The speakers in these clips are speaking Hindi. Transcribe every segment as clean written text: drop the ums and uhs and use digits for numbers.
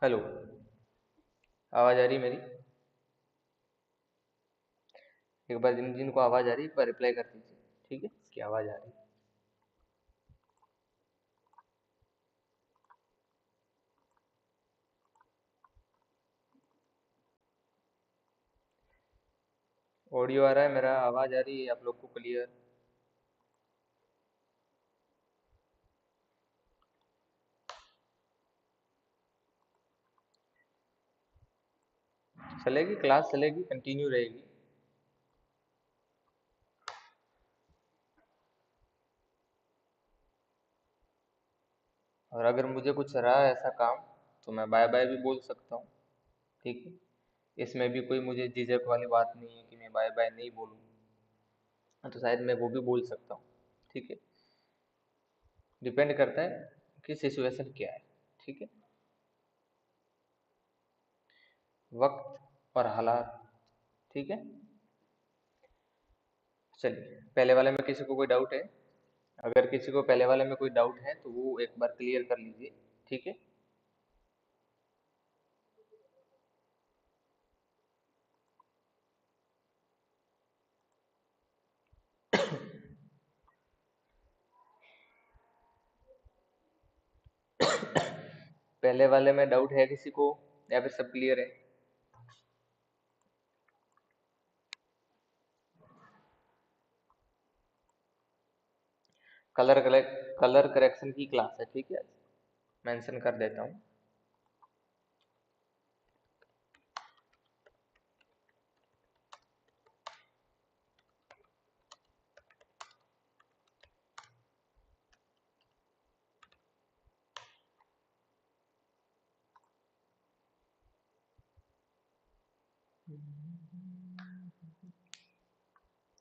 हेलो। आवाज़ आ रही है मेरी? एक बार जिन जिनको आवाज़ आ रही है एक बार रिप्लाई कर दीजिए। ठीक है, इसकी आवाज़ आ रही है। ऑडियो आ रहा है मेरा, आवाज़ आ रही है आप लोग को क्लियर? चलेगी, क्लास चलेगी, कंटिन्यू रहेगी। और अगर मुझे कुछ रहा ऐसा काम तो मैं बाय बाय भी बोल सकता हूँ। ठीक है, इसमें भी कोई मुझे झिझक वाली बात नहीं है कि मैं बाय बाय नहीं बोलूँ। हाँ, तो शायद मैं वो भी बोल सकता हूँ। ठीक है, डिपेंड करता है कि सिचुएशन क्या है। ठीक है, वक्त और हालात। ठीक है, चलिए पहले वाले में किसी को कोई डाउट है? अगर किसी को पहले वाले में कोई डाउट है तो वो एक बार क्लियर कर लीजिए। ठीक है। पहले वाले में डाउट है किसी को या फिर सब क्लियर है? कलर कलर करेक्शन की क्लास है। ठीक है, मेंशन कर देता हूँ।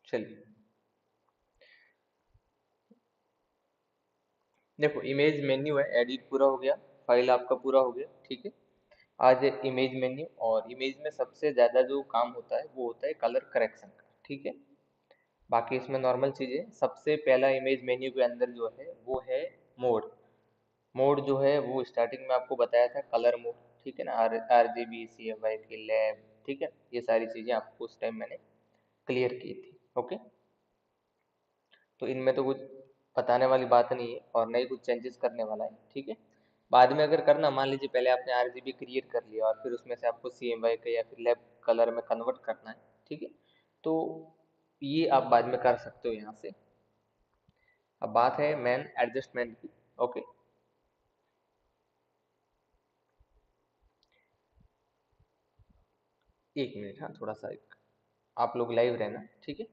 चलिए, देखो इमेज मेन्यू है, एडिट पूरा हो गया, फाइल आपका पूरा हो गया। ठीक है, आज है इमेज मेन्यू, और इमेज में सबसे ज्यादा जो काम होता है वो होता है कलर करेक्शन का। ठीक है, बाकी इसमें नॉर्मल चीजें। सबसे पहला इमेज मेन्यू के अंदर जो है वो है मोड। मोड जो है वो स्टार्टिंग में आपको बताया था, कलर मोड। ठीक है ना, RGB, CMYK, लैब। ठीक है, ये सारी चीजें आपको उस टाइम मैंने क्लियर की थी। ओके, तो इनमें तो कुछ बताने वाली बात नहीं है और नहीं कुछ चेंजेस करने वाला है। ठीक है, बाद में अगर करना, मान लीजिए पहले आपने RGB क्रिएट कर लिया और फिर उसमें से आपको CMYK या फिर लैब कलर में कन्वर्ट करना है। ठीक है, तो ये आप बाद में कर सकते हो यहाँ से। अब बात है मेन एडजस्टमेंट की। ओके, एक मिनट, हाँ थोड़ा सा एक, आप लोग लाइव रहना। ठीक है।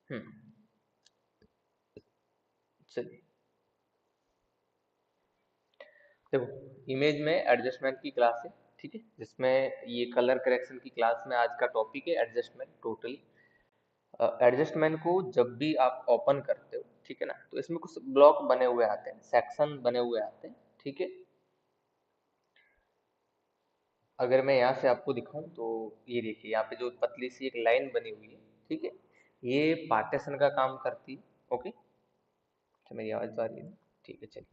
हम्म, चलिए, देखो इमेज में एडजस्टमेंट की क्लास है। ठीक है, जिसमें ये कलर करेक्शन की क्लास में आज का टॉपिक है एडजस्टमेंट टोटली। एडजस्टमेंट को जब भी आप ओपन करते हो, ठीक है ना, तो इसमें कुछ ब्लॉक बने हुए आते हैं, सेक्शन बने हुए आते हैं। ठीक है, अगर मैं यहाँ से आपको दिखाऊं तो ये देखिए, यहाँ पे जो पतली सी एक लाइन बनी हुई है। ठीक है, ये पार्टीशन का काम करती है। ओके, अच्छा मेरी आवाज तो आ रही है ना? ठीक है, चलिए।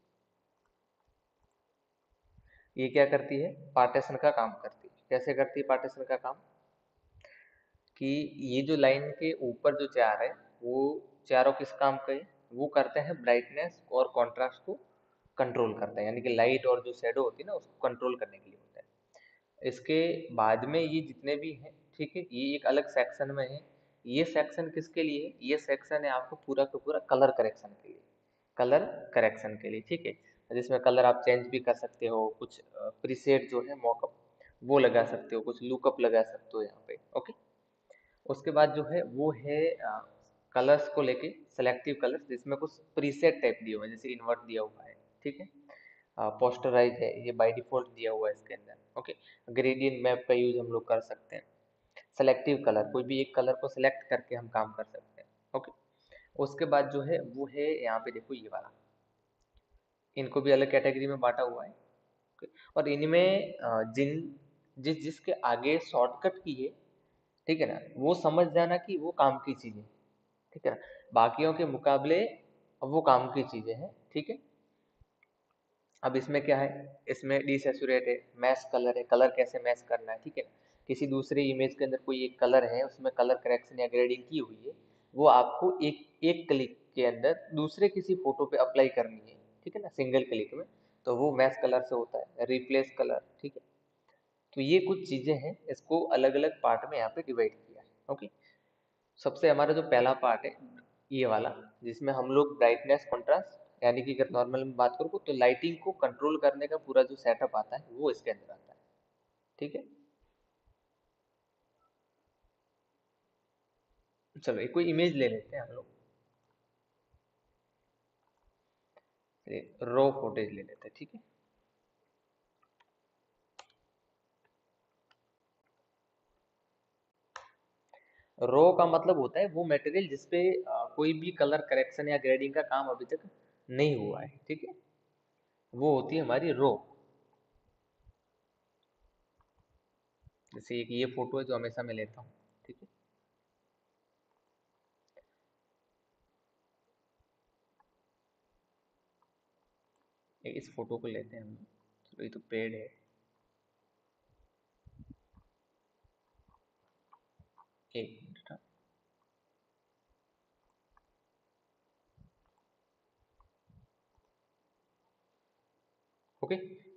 ये क्या करती है? पार्टीशन का काम करती है। कैसे करती है पार्टीशन का काम? कि ये जो लाइन के ऊपर जो चार है, वो चारों किस काम के हैं? वो करते हैं ब्राइटनेस और कॉन्ट्रास्ट को कंट्रोल करते हैं, यानी कि लाइट और जो शेडो होती है ना उसको कंट्रोल करने के लिए होता है। इसके बाद में ये जितने भी हैं, ठीक है, ये एक अलग सेक्शन में है। ये सेक्शन किसके लिए है? ये सेक्शन है आपको पूरा का पूरा कलर करेक्शन के लिए। कलर करेक्शन के लिए, ठीक है, जिसमें कलर आप चेंज भी कर सकते हो, कुछ प्रीसेट जो है मॉकअप वो लगा सकते हो, कुछ लुकअप लगा सकते हो यहाँ पे। ओके, उसके बाद जो है वो है कलर्स को लेके सेलेक्टिव कलर्स जिसमें कुछ प्रीसेट टाइप दिए हुए हैं, जैसे इन्वर्ट दिया हुआ है, ठीक है। पोस्टराइज है, ये बाय डिफॉल्ट दिया हुआ है इसके अंदर, ओके। ग्रेडियंट मैप का यूज हम लोग कर सकते हैं। सेलेक्टिव कलर, कोई भी एक कलर को सिलेक्ट करके हम काम कर सकते हैं, ओके। उसके बाद जो है वो है यहाँ पे देखो ये वाला, इनको भी अलग कैटेगरी में बांटा हुआ है, ओके। और इनमें जिसके आगे शॉर्टकट की है, ठीक है ना, वो समझ जाना कि वो काम की चीज है, ठीक है ना। बाकियों के मुकाबले वो काम की चीजें हैं, ठीक है। अब इसमें क्या है, इसमें डिसेचुरेट है, मैश कलर है, कलर कैसे मैश करना है, ठीक है। किसी दूसरे इमेज के अंदर कोई एक कलर है, उसमें कलर करेक्शन या ग्रेडिंग की हुई है, वो आपको एक एक क्लिक के अंदर दूसरे किसी फोटो पे अप्लाई करनी है, ठीक है ना, सिंगल क्लिक में। तो वो मैश कलर से होता है, रिप्लेस कलर, ठीक है। तो ये कुछ चीजें हैं, इसको अलग अलग पार्ट में यहाँ पे डिवाइड किया है, ओके। सबसे हमारा जो पहला पार्ट है ये वाला, जिसमें हम लोग ब्राइटनेस कॉन्ट्रास्ट, यानी कि अगर नॉर्मल में बात करूँ तो लाइटिंग को कंट्रोल करने का पूरा जो सेटअप आता है वो इसके अंदर आता है, ठीक है। चलो एक कोई इमेज ले लेते हैं हम लोग, रो फुटेज ले लेते हैं, ठीक है। रो का मतलब होता है वो मटेरियल जिसपे कोई भी कलर करेक्शन या ग्रेडिंग का काम अभी तक नहीं हुआ है, ठीक है। वो होती है हमारी रो। जैसे ये फोटो है जो हमेशा मैं लेता हूँ, ठीक है। इस फोटो को लेते हैं हम, चलो ये तो पेड़ है, एक मिनट, हाँ। ओके,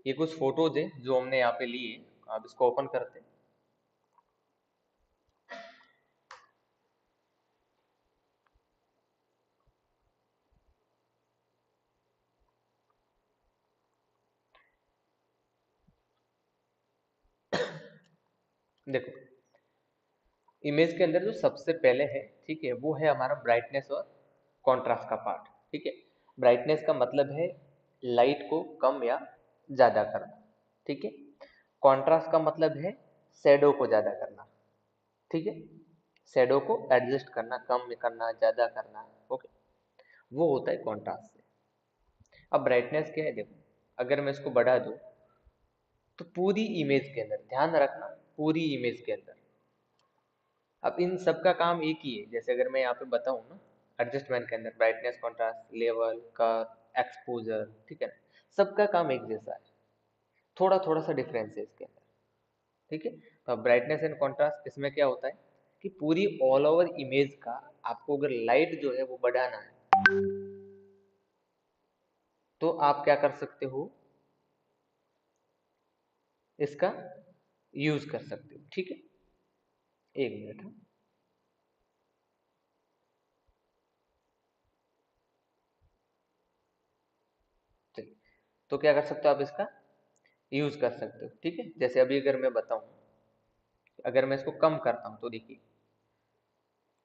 ये कुछ फोटोज है जो हमने यहाँ पे लिए, आप इसको ओपन करते हैं। देखो इमेज के अंदर जो सबसे पहले है, ठीक है, वो है हमारा ब्राइटनेस और कॉन्ट्रास्ट का पार्ट, ठीक है। ब्राइटनेस का मतलब है लाइट को कम या ज्यादा करना, ठीक है। कॉन्ट्रास्ट का मतलब है शेडो को ज्यादा करना, ठीक है। शेडो को एडजस्ट करना, कम करना, ज्यादा करना, ओके। वो होता है कॉन्ट्रास्ट से। अब ब्राइटनेस क्या है, देखो अगर मैं इसको बढ़ा दूं तो पूरी इमेज के अंदर, ध्यान रखना, पूरी इमेज के अंदर, अब इन सब का काम एक ही है। जैसे अगर मैं यहाँ पे बताऊँ ना, एडजस्टमेंट के अंदर brightness, contrast, level, curve, exposure, ठीक है ना, सबका काम एक जैसा है, थोड़ा थोड़ा सा डिफरेंस है इसके अंदर, ठीक है। तो ब्राइटनेस एंड कॉन्ट्रास्ट इसमें क्या होता है कि पूरी ऑल ओवर इमेज का आपको अगर लाइट जो है वो बढ़ाना है, तो आप क्या कर सकते हो, इसका यूज कर सकते हो, ठीक है। एक मिनट, हाँ। चलिए, तो क्या कर सकते हो आप, इसका यूज कर सकते हो, ठीक है। जैसे अभी अगर मैं बताऊं, अगर मैं इसको कम करता हूं तो देखिए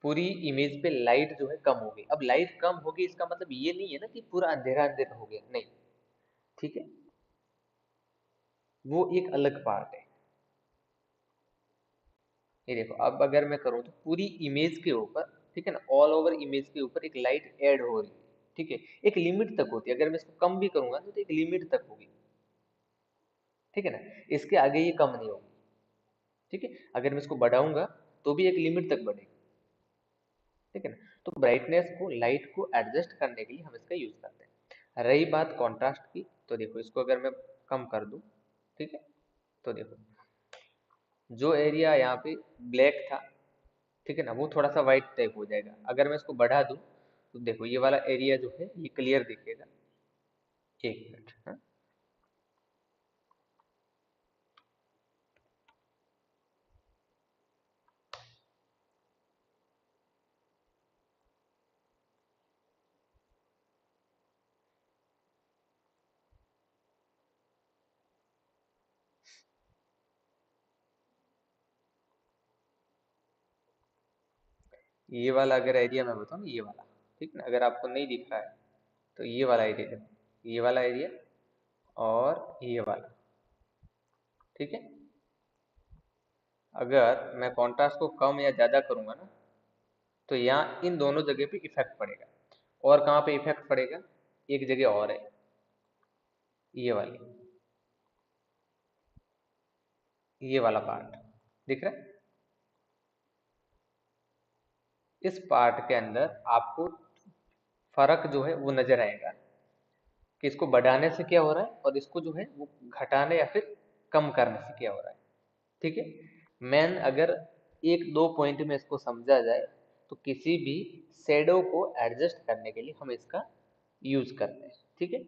पूरी इमेज पे लाइट जो है कम होगी। अब लाइट कम होगी इसका मतलब ये नहीं है ना कि पूरा अंधेरा अंधेरा हो गया, नहीं, ठीक है। वो एक अलग पार्ट है। ये देखो अब अगर मैं करूँ तो पूरी इमेज के ऊपर, ठीक है ना, ऑल ओवर इमेज के ऊपर एक लाइट ऐड हो रही है, ठीक है। एक लिमिट तक होती है, अगर मैं इसको कम भी करूंगा तो एक लिमिट तक होगी, ठीक है ना। इसके आगे ये कम नहीं होगी, ठीक है। अगर मैं इसको बढ़ाऊंगा तो भी एक लिमिट तक बढ़ेगी, ठीक है ना। तो ब्राइटनेस को, लाइट को एडजस्ट करने के लिए हम इसका यूज करते हैं। रही बात कॉन्ट्रास्ट की, तो देखो इसको अगर मैं कम कर दूं, ठीक है, तो देखो जो एरिया यहाँ पे ब्लैक था, ठीक है ना, वो थोड़ा सा व्हाइट टाइप हो जाएगा। अगर मैं इसको बढ़ा दूं तो देखो ये वाला एरिया जो है ये क्लियर दिखेगा। एक मिनट, हाँ। ये वाला अगर एरिया मैं बताऊँ, ये वाला, ठीक ना, अगर आपको नहीं दिख रहा है तो ये वाला एरिया देखो, ये वाला एरिया और ये वाला, ठीक है। अगर मैं कॉन्ट्रास्ट को कम या ज्यादा करूंगा ना, तो यहाँ इन दोनों जगह पे इफेक्ट पड़ेगा। और कहाँ पे इफेक्ट पड़ेगा, एक जगह और है, ये वाली, ये वाला पार्ट दिख रहा है। इस पार्ट के अंदर आपको फर्क जो है वो नजर आएगा कि इसको बढ़ाने से क्या हो रहा है और इसको जो है वो घटाने या फिर कम करने से क्या हो रहा है, ठीक है। मेन अगर एक दो पॉइंट में इसको समझा जाए तो किसी भी शेडो को एडजस्ट करने के लिए हम इसका यूज करते हैं, ठीक है।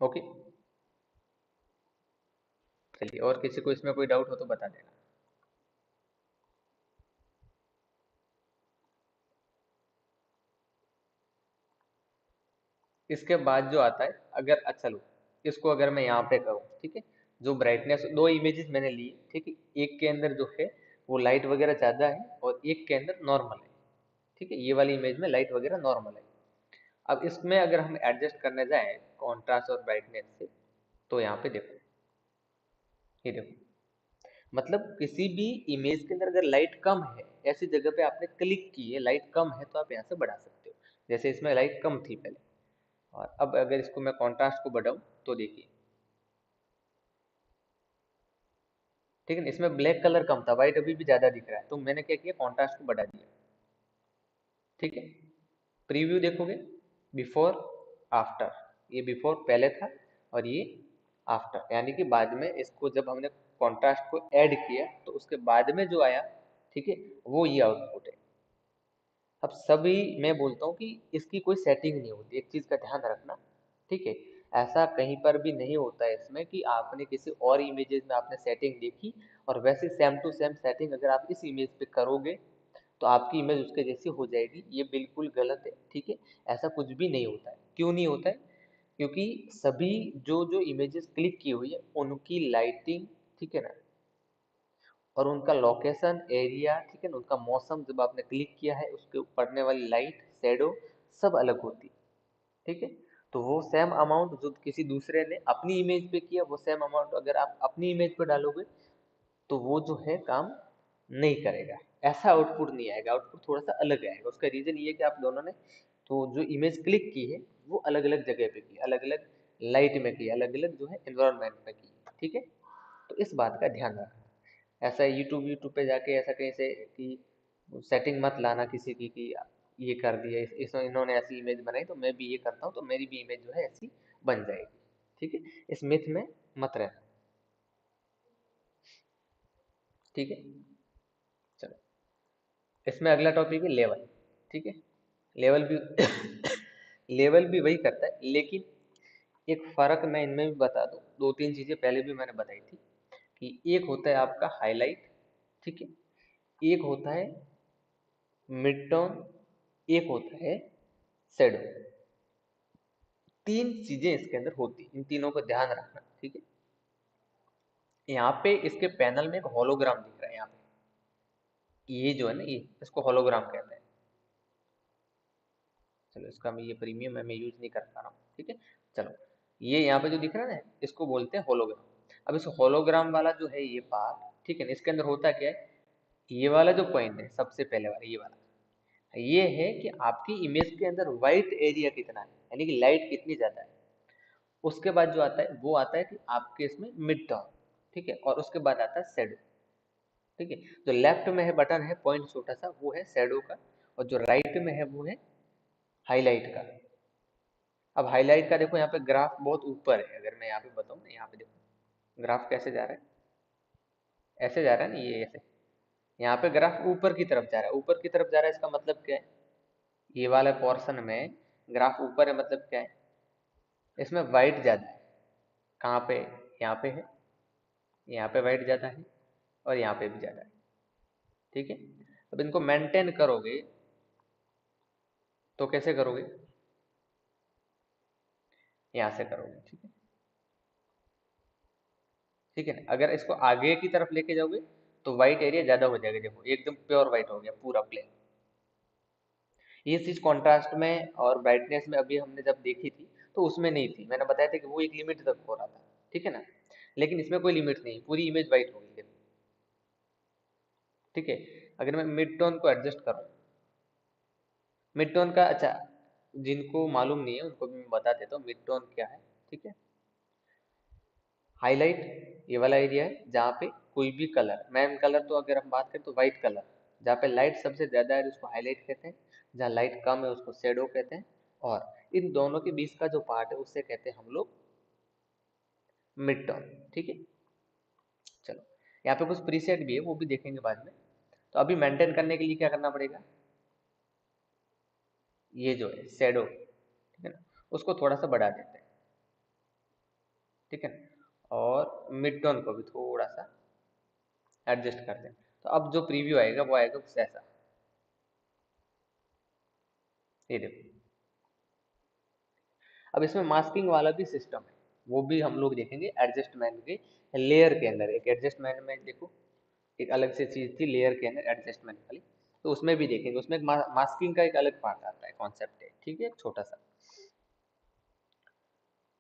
ओके, चलिए, और किसी को इसमें कोई डाउट हो तो बता देना। इसके बाद जो आता है, अगर अच्छा लो, इसको अगर मैं यहाँ पे करूँ, ठीक है, जो ब्राइटनेस, दो इमेजेस मैंने ली, ठीक है, एक के अंदर जो है वो लाइट वगैरह ज़्यादा है और एक के अंदर नॉर्मल है, ठीक है, ये वाली इमेज में लाइट वगैरह नॉर्मल है। अब इसमें अगर हम एडजस्ट करने जाएं कॉन्ट्रास्ट और ब्राइटनेस से, तो यहाँ पे देखो, ये देखो, मतलब किसी भी इमेज के अंदर अगर लाइट कम है, ऐसी जगह पे आपने क्लिक की है, लाइट कम है, तो आप यहाँ से बढ़ा सकते हो। जैसे इसमें लाइट कम थी पहले, और अब अगर इसको मैं कॉन्ट्रास्ट को बढ़ाऊं तो देखिए, ठीक है ना, इसमें ब्लैक कलर कम था, व्हाइट अभी भी ज्यादा दिख रहा है, तो मैंने क्या किया, कॉन्ट्रास्ट को बढ़ा दिया, ठीक है। प्रीव्यू देखोगे, बिफोर आफ्टर, ये बिफोर पहले था और ये आफ्टर, यानी कि बाद में इसको जब हमने कॉन्ट्रास्ट को ऐड किया तो उसके बाद में जो आया, ठीक है, वो ये आउटपुट है। अब सभी मैं बोलता हूँ कि इसकी कोई सेटिंग नहीं होती, एक चीज का ध्यान रखना, ठीक है। ऐसा कहीं पर भी नहीं होता है इसमें कि आपने किसी और इमेजेस में आपने सेटिंग देखी और वैसे सेम टू सेम सेटिंग अगर आप इस इमेज पे करोगे तो आपकी इमेज उसके जैसी हो जाएगी, ये बिल्कुल गलत है, ठीक है। ऐसा कुछ भी नहीं होता है। क्यों नहीं होता है? क्योंकि सभी जो जो इमेजेस क्लिक की हुई है उनकी लाइटिंग, ठीक है ना, और उनका लोकेशन एरिया, ठीक है ना, उनका मौसम, जब आपने क्लिक किया है उसके पड़ने वाली लाइट शेडो सब अलग होती है, ठीक है। तो वो सेम अमाउंट जो किसी दूसरे ने अपनी इमेज पे किया, वो सेम अमाउंट अगर आप अपनी इमेज पे डालोगे तो वो जो है काम नहीं करेगा, ऐसा आउटपुट नहीं आएगा, आउटपुट थोड़ा सा अलग आएगा। उसका रीजन ये है कि आप दोनों ने तो जो इमेज क्लिक की है वो अलग अलग जगह पे की, अलग अलग लाइट में की, अलग अलग जो है एनवायरनमेंट में की, ठीक है। तो इस बात का ध्यान रखना। ऐसा यूट्यूब यूट्यूब पे जाके ऐसा कहीं से कि सेटिंग मत लाना किसी की कि ये कर दिया, इन्होंने ऐसी इमेज बनाई तो मैं भी ये करता हूँ तो मेरी भी इमेज जो है ऐसी बन जाएगी, ठीक है। इस मिथ में मत रहना, ठीक है। चलो, इसमें अगला टॉपिक है लेवल, ठीक है। लेवल भी लेवल भी वही करता है, लेकिन एक फर्क मैं इनमें भी बता दूं, दो तीन चीजें पहले भी मैंने बताई थी कि एक होता है आपका हाईलाइट, ठीक है, एक होता है मिड टोन, एक होता है शेडो। तीन चीजें इसके अंदर होती हैं, इन तीनों को ध्यान रखना, ठीक है। यहाँ पे इसके पैनल में एक होलोग्राम दिख रहा है, यहाँ पे ये जो है ना, ये इसको होलोग्राम कहते हैं। चलो, इसका मैं ये प्रीमियम है, मैं यूज नहीं कर पा रहा हूँ, ठीक है। चलो, ये यहाँ पे जो दिख रहा है ना, इसको बोलते हैं होलोग्राम। अब इस होलोग्राम वाला जो है ये पार्ट, ठीक है ना, इसके अंदर होता क्या है, ये वाला जो पॉइंट है सबसे पहले वाला, ये वाला, ये है कि आपकी इमेज के अंदर व्हाइट एरिया कितना है, यानी कि लाइट कितनी ज्यादा है। उसके बाद जो आता है वो आता है कि आपके इसमें मिड टर्म, ठीक है, और उसके बाद आता है शेडो, ठीक है। जो लेफ्ट में है बटन है पॉइंट छोटा सा, वो है शेडो का, और जो राइट में है वो है हाईलाइट का। अब हाईलाइट का देखो, यहाँ पे ग्राफ बहुत ऊपर है, अगर मैं यहाँ पे बताऊँ ना, यहाँ पे देखो ग्राफ कैसे जा रहा है, ऐसे जा रहा है ना, ये ऐसे, यहाँ पे ग्राफ ऊपर की तरफ जा रहा है, ऊपर की तरफ जा रहा है, इसका मतलब क्या है, ये वाला पोर्शन में ग्राफ ऊपर है, मतलब क्या है, इसमें वाइट ज्यादा है। कहाँ पे, यहाँ पे है, यहाँ पे वाइट ज्यादा है और यहाँ पे भी ज्यादा है, ठीक है। अब इनको मेंटेन करोगे तो कैसे करोगे, यहाँ से करोगे, ठीक है, ठीक है ना। अगर इसको आगे की तरफ लेके जाओगे तो व्हाइट एरिया ज्यादा हो जाएगा। देखो एकदम प्योर व्हाइट हो गया पूरा प्लेन। ये चीज कॉन्ट्रास्ट में और ब्राइटनेस में अभी हमने जब देखी थी तो उसमें नहीं थी, मैंने बताया था कि वो एक लिमिट तक हो रहा था, ठीक है ना। लेकिन इसमें कोई लिमिट नहीं, पूरी इमेज व्हाइट हो गई देखो, ठीक है। अगर मैं मिड टोन को एडजस्ट करूँ, मिड टोन का, अच्छा जिनको मालूम नहीं है उनको भी मैं बता देता हूँ मिड टोन क्या है, ठीक है। हाईलाइट ये वाला एरिया है जहाँ पे कोई भी कलर, मैन कलर तो अगर हम बात करें तो व्हाइट कलर, जहाँ पे लाइट सबसे ज्यादा है उसको हाईलाइट कहते हैं, जहाँ लाइट कम है उसको शेडो कहते हैं, और इन दोनों के बीच का जो पार्ट है उससे कहते हैं हम लोग मिड टोन, ठीक है। चलो, यहाँ पे कुछ प्रीसेट भी है वो भी देखेंगे बाद में। तो अभी मेंटेन करने के लिए क्या करना पड़ेगा, ये जो है शेडो, ठीक है ना, उसको थोड़ा सा बढ़ा देते हैं, ठीक है ना, और मिड टोन को भी थोड़ा सा एडजस्ट कर दें। तो अब जो प्रीव्यू आएगा वो आएगा कुछ ऐसा, ये देखो। अब इसमें मास्किंग वाला भी सिस्टम है, वो भी हम लोग देखेंगे एडजस्टमेंट के लेयर के अंदर। एक एडजस्टमेंट में देखो एक अलग से चीज थी लेयर के अंदर एडजस्टमेंट वाली, तो उसमें भी देखेंगे, उसमें एक मास्किंग का एक अलग पार्ट आता है, कॉन्सेप्ट है, ठीक है, एक छोटा सा।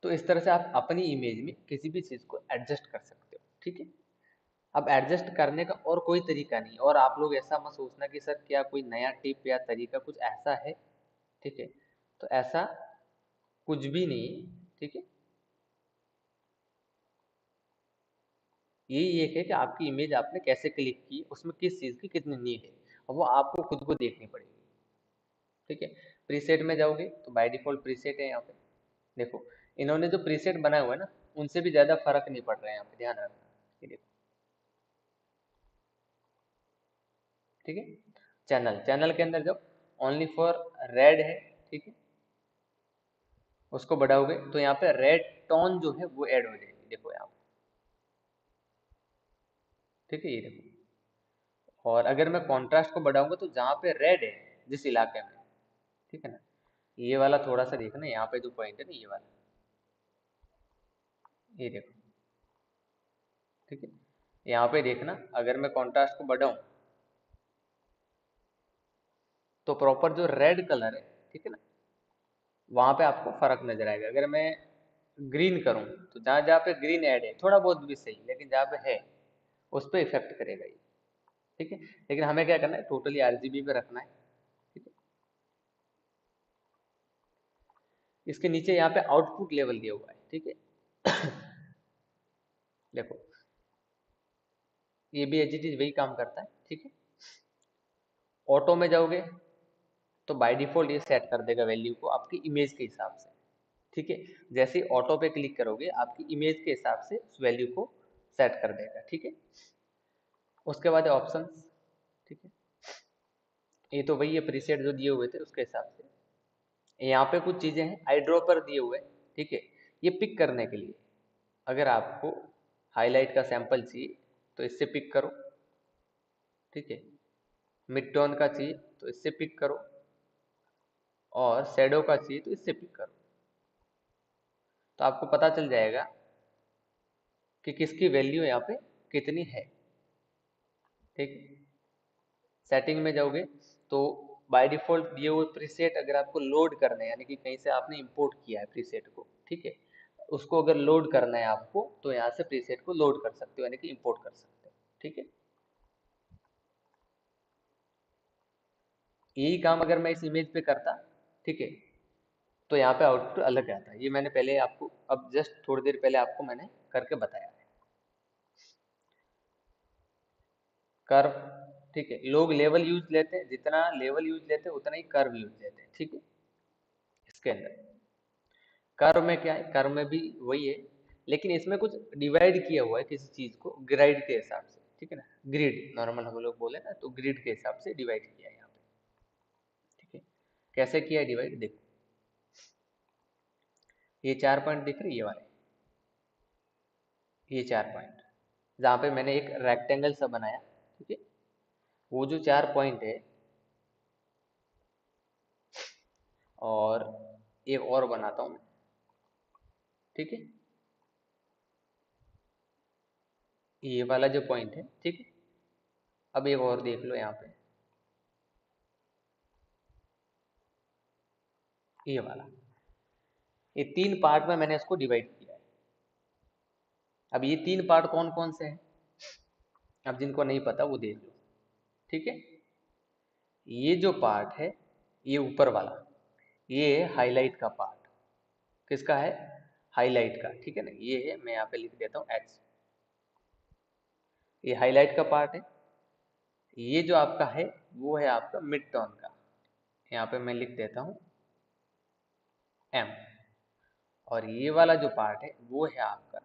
तो इस तरह से आप अपनी इमेज में किसी भी चीज को एडजस्ट कर सकते हो, ठीक है। अब एडजस्ट करने का और कोई तरीका नहीं, और आप लोग ऐसा मत सोचना कि सर क्या कोई नया टिप या तरीका कुछ ऐसा है, ठीक है। तो ऐसा कुछ भी नहीं है, ठीक है। यही एक है कि आपकी इमेज आपने कैसे क्लिक की, उसमें किस चीज़ की कितनी नीड है, और वो आपको खुद को देखनी पड़ेगी, ठीक है। प्रीसेट में जाओगे तो बाय डिफॉल्ट प्रीसेट है यहाँ पे, देखो इन्होंने जो प्रीसेट बनाया हुआ है ना उनसे भी ज़्यादा फर्क नहीं पड़ रहा है यहाँ पे, ध्यान रखना, ये देखो, ठीक है। चैनल, चैनल के अंदर जाओ, ओनली फॉर रेड है, ठीक है। उसको बढ़ाओगे तो यहाँ पे रेड टोन जो है वो ऐड हो जाएगी, देखो यहाँ पे, ठीक है, ये देखो। और अगर मैं कॉन्ट्रास्ट को बढ़ाऊंगा तो जहाँ पे रेड है जिस इलाके में, ठीक है ना, ये वाला थोड़ा सा देखना, यहाँ पे जो पॉइंट है ना ये वाला, ये देखो, ठीक है। यहाँ पे देखना अगर मैं कॉन्ट्रास्ट को बढ़ाऊं तो प्रॉपर जो रेड कलर है, ठीक है ना, वहां पे आपको फर्क नजर आएगा। अगर मैं ग्रीन करूं तो जहां जहाँ पे ग्रीन ऐड है थोड़ा बहुत भी सही, लेकिन जहाँ पे है उस पर इफेक्ट करेगा ये, ठीक है। लेकिन हमें क्या करना है, टोटली आरजीबी पे रखना है, ठीक है। इसके नीचे यहाँ पे आउटपुट लेवल दिया हुआ है, ठीक है। देखो ये भी एज इट इज वही काम करता है, ठीक है। ऑटो में जाओगे तो बाय डिफॉल्ट ये सेट कर देगा वैल्यू को आपकी इमेज के हिसाब से, ठीक है। जैसे ही ऑटो पे क्लिक करोगे आपकी इमेज के हिसाब से उस वैल्यू को सेट कर देगा, ठीक है। उसके बाद ऑप्शंस, ठीक है। ये तो वही है प्रीसेट जो दिए हुए थे उसके हिसाब से। यहाँ पे कुछ चीजें हैं आई ड्रॉपर दिए हुए, ठीक है। ये पिक करने के लिए, अगर आपको हाईलाइट का सैंपल चाहिए तो इससे पिक करो, ठीक है। मिड टोन का चाहिए तो इससे पिक करो, और शेडो का चाहिए तो इससे पिक करो। तो आपको पता चल जाएगा कि किसकी वैल्यू यहाँ पे कितनी है, ठीक है। सेटिंग में जाओगे तो बाय डिफॉल्ट दिए हुए प्रीसेट अगर आपको लोड करना है, यानी कि कहीं से आपने इंपोर्ट किया है प्रीसेट को, ठीक है, उसको अगर लोड करना है आपको तो यहाँ से प्रीसेट को लोड कर सकते हो, यानी कि इंपोर्ट कर सकते हो, ठीक है। यही काम अगर मैं इस इमेज पे करता, ठीक है, तो यहाँ पे आउटपुट अलग आता है। ये मैंने पहले आपको, अब जस्ट थोड़ी देर पहले आपको मैंने करके बताया है। कर्व, ठीक है, लोग लेवल यूज लेते हैं, जितना लेवल यूज लेते हैं उतना ही कर्व यूज लेते हैं, ठीक है। इसके अंदर कर्व में क्या है, कर्व में भी वही है, लेकिन इसमें कुछ डिवाइड किया हुआ है किसी चीज को ग्राइड के हिसाब से, ठीक है ना, ग्रिड नॉर्मल हम लोग बोले ना, तो ग्रिड के हिसाब से डिवाइड किया है यहाँ पे, ठीक है। कैसे किया है डिवाइड, देखो ये 4 पॉइंट दिख रहे, ये वाले, ये 4 पॉइंट जहाँ पे मैंने एक रेक्टेंगल सा बनाया, ठीक है। वो जो 4 पॉइंट है, और एक और बनाता हूँ मैं, ठीक है, ये वाला जो पॉइंट है, ठीक है, अब एक और देख लो यहाँ पे, ये वाला, ये 3 पार्ट में मैंने इसको डिवाइड किया है। अब ये 3 पार्ट कौन कौन से हैं, अब जिनको नहीं पता वो देख लो। ठीक है, ये जो पार्ट है, ये ऊपर वाला, ये है हाईलाइट का पार्ट। किसका है, हाईलाइट का। ठीक है ना, ये है, मैं यहाँ पे लिख देता हूँ H, ये हाईलाइट का पार्ट है। ये जो आपका है वो है आपका मिड टोन का, यहाँ पे मैं लिख देता हूँ M। और ये वाला जो पार्ट है वो है आपका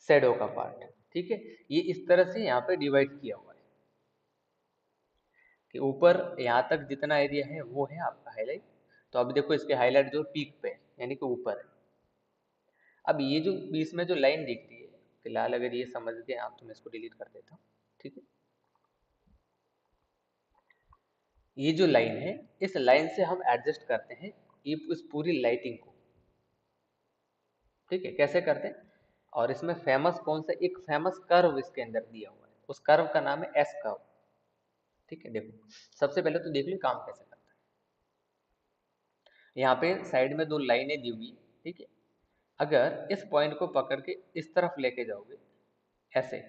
शैडो का पार्ट। ठीक है, ये इस तरह से यहाँ पे डिवाइड किया हुआ है कि ऊपर यहाँ तक जितना एरिया है वो है आपका हाईलाइट। तो अब देखो इसके हाईलाइट जो पीक पे है, यानी कि ऊपर है। अब ये जो बीच में जो लाइन दिख रही है, फिलहाल अगर ये समझ गए आप तो मैं इसको डिलीट कर देता हूँ। ठीक है, ये जो लाइन है, इस लाइन से हम एडजस्ट करते हैं ये इस पूरी लाइटिंग को। ठीक है, कैसे करते हैं, और इसमें फेमस कौन सा, एक फेमस कर्व इसके अंदर दिया हुआ है, उस कर्व का नाम है एस कर्व। ठीक है, देखो सबसे पहले तो देख लो काम कैसे करता है। यहाँ पे साइड में 2 लाइनें दी हुई है। ठीक है, अगर इस पॉइंट को पकड़ के इस तरफ लेके जाओगे ऐसे,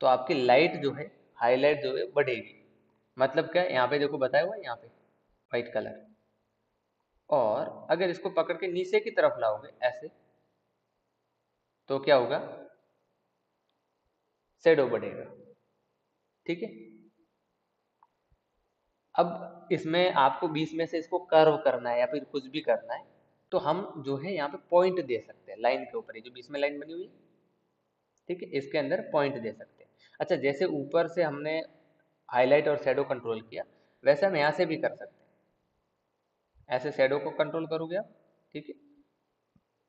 तो आपकी लाइट जो है, हाईलाइट जो है बढ़ेगी। मतलब क्या, यहाँ पे देखो बताया हुआ है यहाँ पे व्हाइट कलर। और अगर इसको पकड़ के नीचे की तरफ लाओगे ऐसे, तो क्या होगा, शेडो बढ़ेगा। ठीक है, अब इसमें आपको बीच में से इसको कर्व करना है या फिर कुछ भी करना है, तो हम जो है यहाँ पे पॉइंट दे सकते हैं लाइन के ऊपर, ये जो बीच में लाइन बनी हुई है, ठीक है, इसके अंदर पॉइंट दे सकते हैं। अच्छा, जैसे ऊपर से हमने हाईलाइट और शेडो कंट्रोल किया, वैसे हम यहाँ से भी कर सकते हैं। ऐसे शेडो को कंट्रोल करोगे आप, ठीक है,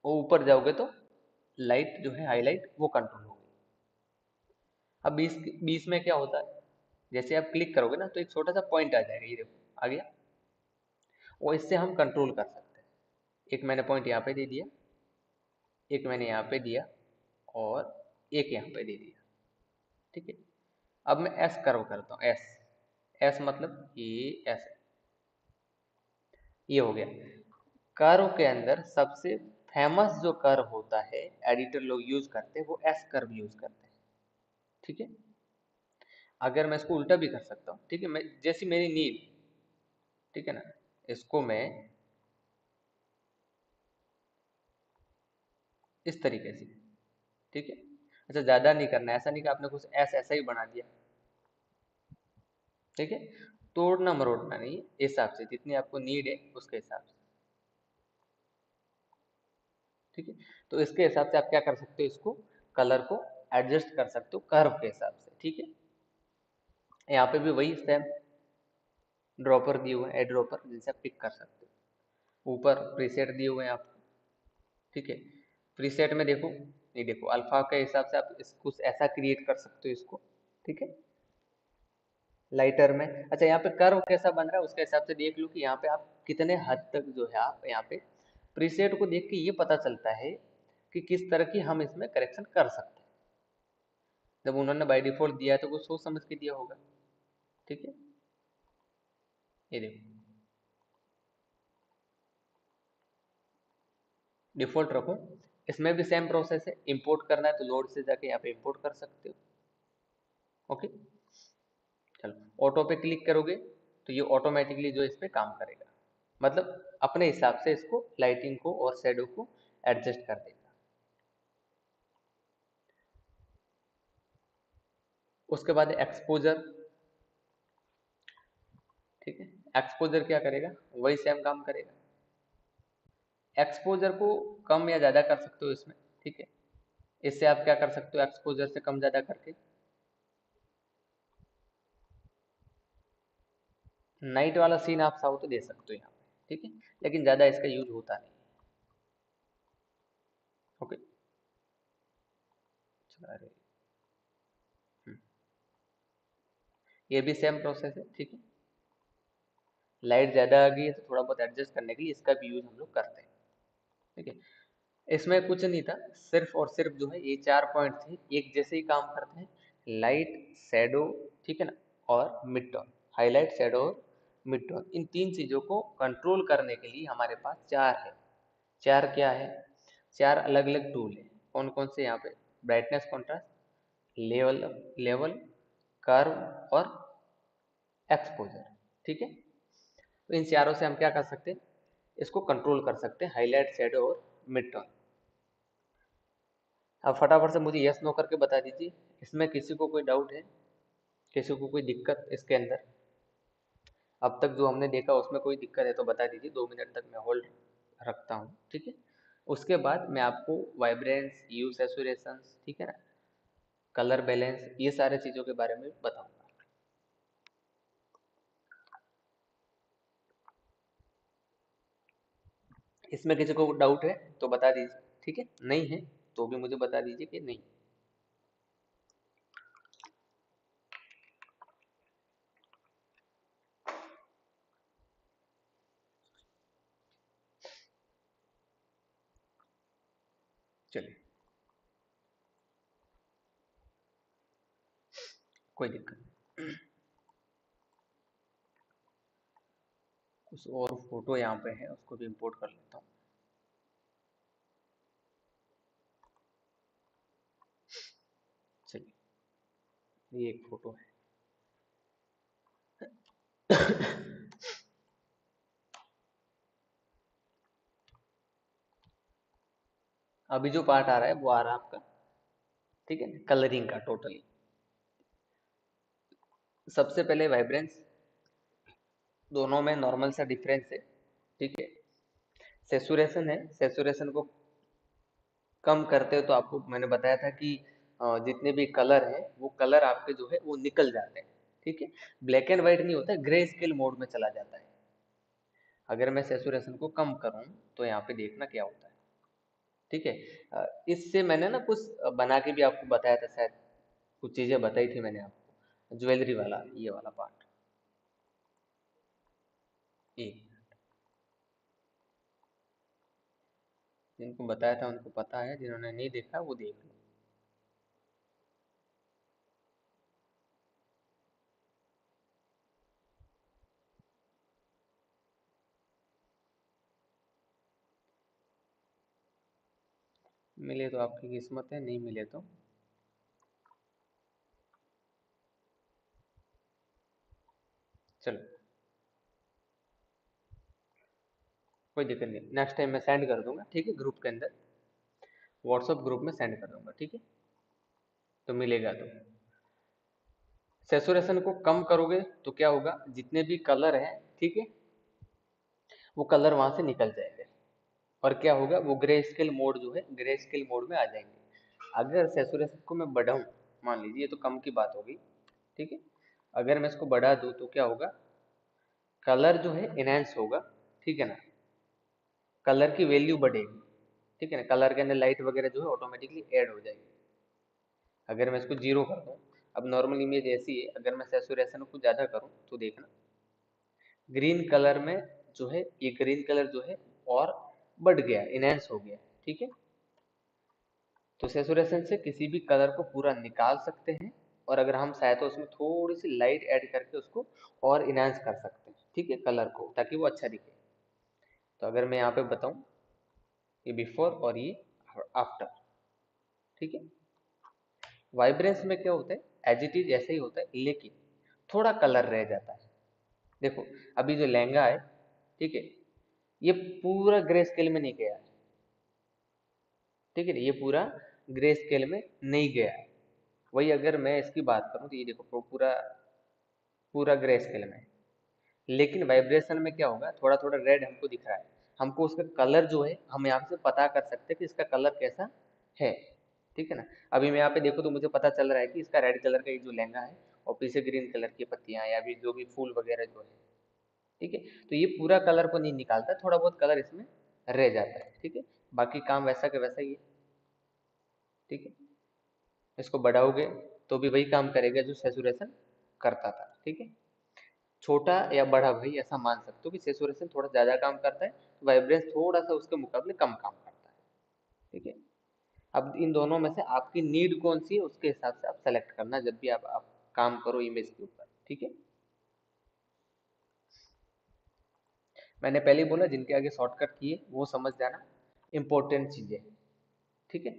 वो ऊपर जाओगे तो लाइट जो है हाईलाइट वो कंट्रोल होगी। अब बीच बीच में क्या होता है, जैसे आप क्लिक करोगे ना तो एक छोटा सा पॉइंट आ जाएगा, ये देखो आ गया। और इससे हम कंट्रोल कर सकते हैं। एक मैंने पॉइंट यहाँ पे दे दिया, एक मैंने यहाँ पे दिया, और एक यहाँ पे दे दिया। ठीक है, अब मैं एस कर्व करता हूँ, एस, एस मतलब ये ऐसे, ये हो गया। कर्व के अंदर सबसे फेमस जो कर्व होता है, एडिटर लोग यूज करते हैं, वो एस कर्व यूज करते हैं। ठीक है, अगर मैं इसको उल्टा भी कर सकता हूँ। ठीक है, मैं जैसी मेरी नीड, ठीक है ना, इसको मैं इस तरीके से, ठीक है, अच्छा ज्यादा नहीं करना है, ऐसा नहीं कि आपने कुछ ऐसा ही बना दिया। ठीक है, तोड़ना मरोड़ना नहीं, हिसाब से जितनी आपको नीड है उसके हिसाब से। ठीक है, तो इसके हिसाब से आप क्या कर सकते हो, इसको कलर को एडजस्ट कर सकते हो कर्व के हिसाब से। ठीक है, यहाँ पे भी वही सेम ड्रॉपर दिए हुए हैं, एड ड्रॉपर, जिनसे आप पिक कर सकते हो। ऊपर प्रीसेट दिए हुए हैं आपको। ठीक है, प्रीसेट में देखो, ये देखो अल्फा के हिसाब से आप कुछ ऐसा क्रिएट कर सकते हो इसको। ठीक है, लाइटर में। अच्छा, यहाँ पे कर्व कैसा बन रहा है उसके हिसाब से देख लो कि यहाँ पे आप कितने हद तक जो है आप यहाँ पे प्रीसेट को देख के ये पता चलता है कि किस तरह की हम इसमें करेक्शन कर सकते हैं। जब उन्होंने बाय डिफॉल्ट दिया है तो कुछ सोच समझ के दिया होगा। ठीक है, ये देखो डिफॉल्ट रखो। इसमें भी सेम प्रोसेस है, इंपोर्ट करना है तो लोड से जाके यहाँ पे इंपोर्ट कर सकते हो। ओके, चलो ऑटो पे क्लिक करोगे तो ये ऑटोमेटिकली जो इस पे काम करेगा, मतलब अपने हिसाब से इसको लाइटिंग को और शेडो को एडजस्ट कर देगा। उसके बाद एक्सपोजर। ठीक है, एक्सपोजर क्या करेगा, वही सेम काम करेगा। एक्सपोजर को कम या ज्यादा कर सकते हो इसमें। ठीक है, इससे आप क्या कर सकते हो, एक्सपोजर से कम ज्यादा करके नाइट वाला सीन आप चाहो तो दे सकते हो यहाँ पे। ठीक है, लेकिन ज्यादा इसका यूज होता नहीं। ओके, अरे हम्म, ये भी सेम प्रोसेस है। ठीक है, लाइट ज्यादा आ गई है तो थोड़ा बहुत एडजस्ट करने के लिए इसका भी यूज हम लोग करते हैं। ठीक है, इसमें कुछ नहीं था, सिर्फ और सिर्फ जो है ये 4 पॉइंट थे, एक जैसे ही काम करते हैं, लाइट, शैडो, ठीक है ना, और मिड टोन। हाईलाइट, शैडो और मिड टोन, इन तीन चीजों को कंट्रोल करने के लिए हमारे पास चार है। चार क्या है? चार अलग अलग टूल है। कौन कौन से? यहाँ पे brightness, contrast, level, level, curve और एक्सपोजर, ठीक है। तो इन चारों से हम क्या कर सकते हैं? इसको कंट्रोल कर सकते हैं, हाईलाइट, शैडो और मिड टोन। अब फटाफट से मुझे यस नो करके बता दीजिए, इसमें किसी को कोई डाउट है, किसी को कोई दिक्कत इसके अंदर? अब तक जो हमने देखा उसमें कोई दिक्कत है तो बता दीजिए, 2 मिनट तक मैं होल्ड रखता हूँ, ठीक है। उसके बाद मैं आपको वाइब्रेंस, ह्यू, सैचुरेशन, ठीक है ना, कलर बैलेंस, ये सारे चीज़ों के बारे में बताऊंगा। इसमें किसी को डाउट है तो बता दीजिए, ठीक है। नहीं है तो भी मुझे बता दीजिए कि नहीं। चलिए, कोई दिक्कत नहीं। कुछ और फोटो यहाँ पे है, उसको भी इंपोर्ट कर लेता हूँ। चलिए, ये एक फोटो है। अभी जो पार्ट आ रहा है वो आ रहा है आपका, ठीक है, कलरिंग का टोटली। सबसे पहले वाइब्रेंस, दोनों में नॉर्मल सा डिफरेंस है, ठीक है। सेचुरेशन है, सेचुरेशन को कम करते हो तो आपको मैंने बताया था कि जितने भी कलर हैं वो कलर आपके जो है वो निकल जाते हैं, ठीक है। ब्लैक एंड व्हाइट नहीं होता है, ग्रे स्केल मोड में चला जाता है। अगर मैं सेचुरेशन को कम करूं तो यहाँ पे देखना क्या होता है, ठीक है। इससे मैंने ना कुछ बना के भी आपको बताया था शायद, कुछ चीजें बताई थी मैंने आपको, ज्वेलरी वाला, ये वाला पार्ट, ये जिनको बताया था उनको पता है, जिन्होंने नहीं देखा वो देख लो। मिले तो आपकी किस्मत है, नहीं मिले तो चलो, कोई दिक्कत नहीं, नेक्स्ट टाइम मैं सेंड कर दूंगा, ठीक है, ग्रुप के अंदर, व्हाट्सएप ग्रुप में सेंड कर दूंगा, ठीक है। तो मिलेगा तो सेचुरेशन को कम करोगे तो क्या होगा, जितने भी कलर हैं, ठीक है, वो कलर वहां से निकल जाएंगे, और क्या होगा, वो ग्रे स्केल मोड जो है, ग्रे स्केल मोड में आ जाएंगे। अगर सेचुरेशन को मैं बढ़ाऊं, मान लीजिए ये तो कम की बात होगी, ठीक है, अगर मैं इसको बढ़ा दूं तो क्या होगा, कलर जो है इनहेंस होगा, ठीक है ना, कलर की वैल्यू बढ़ेगी, ठीक है ना, कलर के अंदर लाइट वगैरह जो है ऑटोमेटिकली ऐड हो जाएगी। अगर मैं इसको जीरो कर दूं, अब नॉर्मल इमेज ऐसी है, अगर मैं सेचुरेशन को ज़्यादा करूं तो देखना, ग्रीन कलर में जो है, ये ग्रीन कलर जो है और बढ़ गया, इनहेंस हो गया, ठीक है। तो सेचुरेशन से किसी भी कलर को पूरा निकाल सकते हैं, और अगर हम चाहे तो उसमें थोड़ी सी लाइट ऐड करके उसको और इनहेंस कर सकते हैं, ठीक है, कलर को, ताकि वो अच्छा दिखे। तो अगर मैं यहाँ पे बताऊं, ये बिफोर और ये आफ्टर, ठीक है। वाइब्रेंस में क्या होता है, एज इट इज ऐसे ही होता है, लेकिन थोड़ा कलर रह जाता है। देखो, अभी जो लहंगा है, ठीक है, ये पूरा ग्रे स्केल में नहीं गया है, ठीक है, ये पूरा ग्रे स्केल में नहीं गया है। वही अगर मैं इसकी बात करूं तो ये देखो, पूरा पूरा ग्रे स्केल में, लेकिन वाइब्रेशन में क्या होगा, थोड़ा थोड़ा रेड हमको दिख रहा है, हमको उसका कलर जो है, हम यहाँ से पता कर सकते हैं कि इसका कलर कैसा है, ठीक है ना। अभी मैं यहाँ पे देखो तो मुझे पता चल रहा है कि इसका रेड कलर का ये जो लहंगा है, और पीछे ग्रीन कलर की पत्तियां या भी जो भी फूल वगैरह जो है, ठीक है। तो ये पूरा कलर को नहीं निकालता, थोड़ा बहुत कलर इसमें रह जाता है, ठीक है। बाकी काम वैसा का वैसा ही है, ठीक है। इसको बढ़ाओगे तो भी वही काम करेगा जो सेचुरेशन करता था, ठीक है। छोटा या बड़ा भाई ऐसा मान सकते हो कि सेचुरेशन थोड़ा ज्यादा काम करता है, तो वाइब्रेंस थोड़ा सा उसके मुकाबले कम काम करता है, ठीक है। अब इन दोनों में से आपकी नीड कौन सी है उसके हिसाब से आप सेलेक्ट करना जब भी आप काम करो इमेज के ऊपर, ठीक है। मैंने पहले ही बोला जिनके आगे शॉर्टकट किए वो समझ जाना, इंपॉर्टेंट चीजें, ठीक है।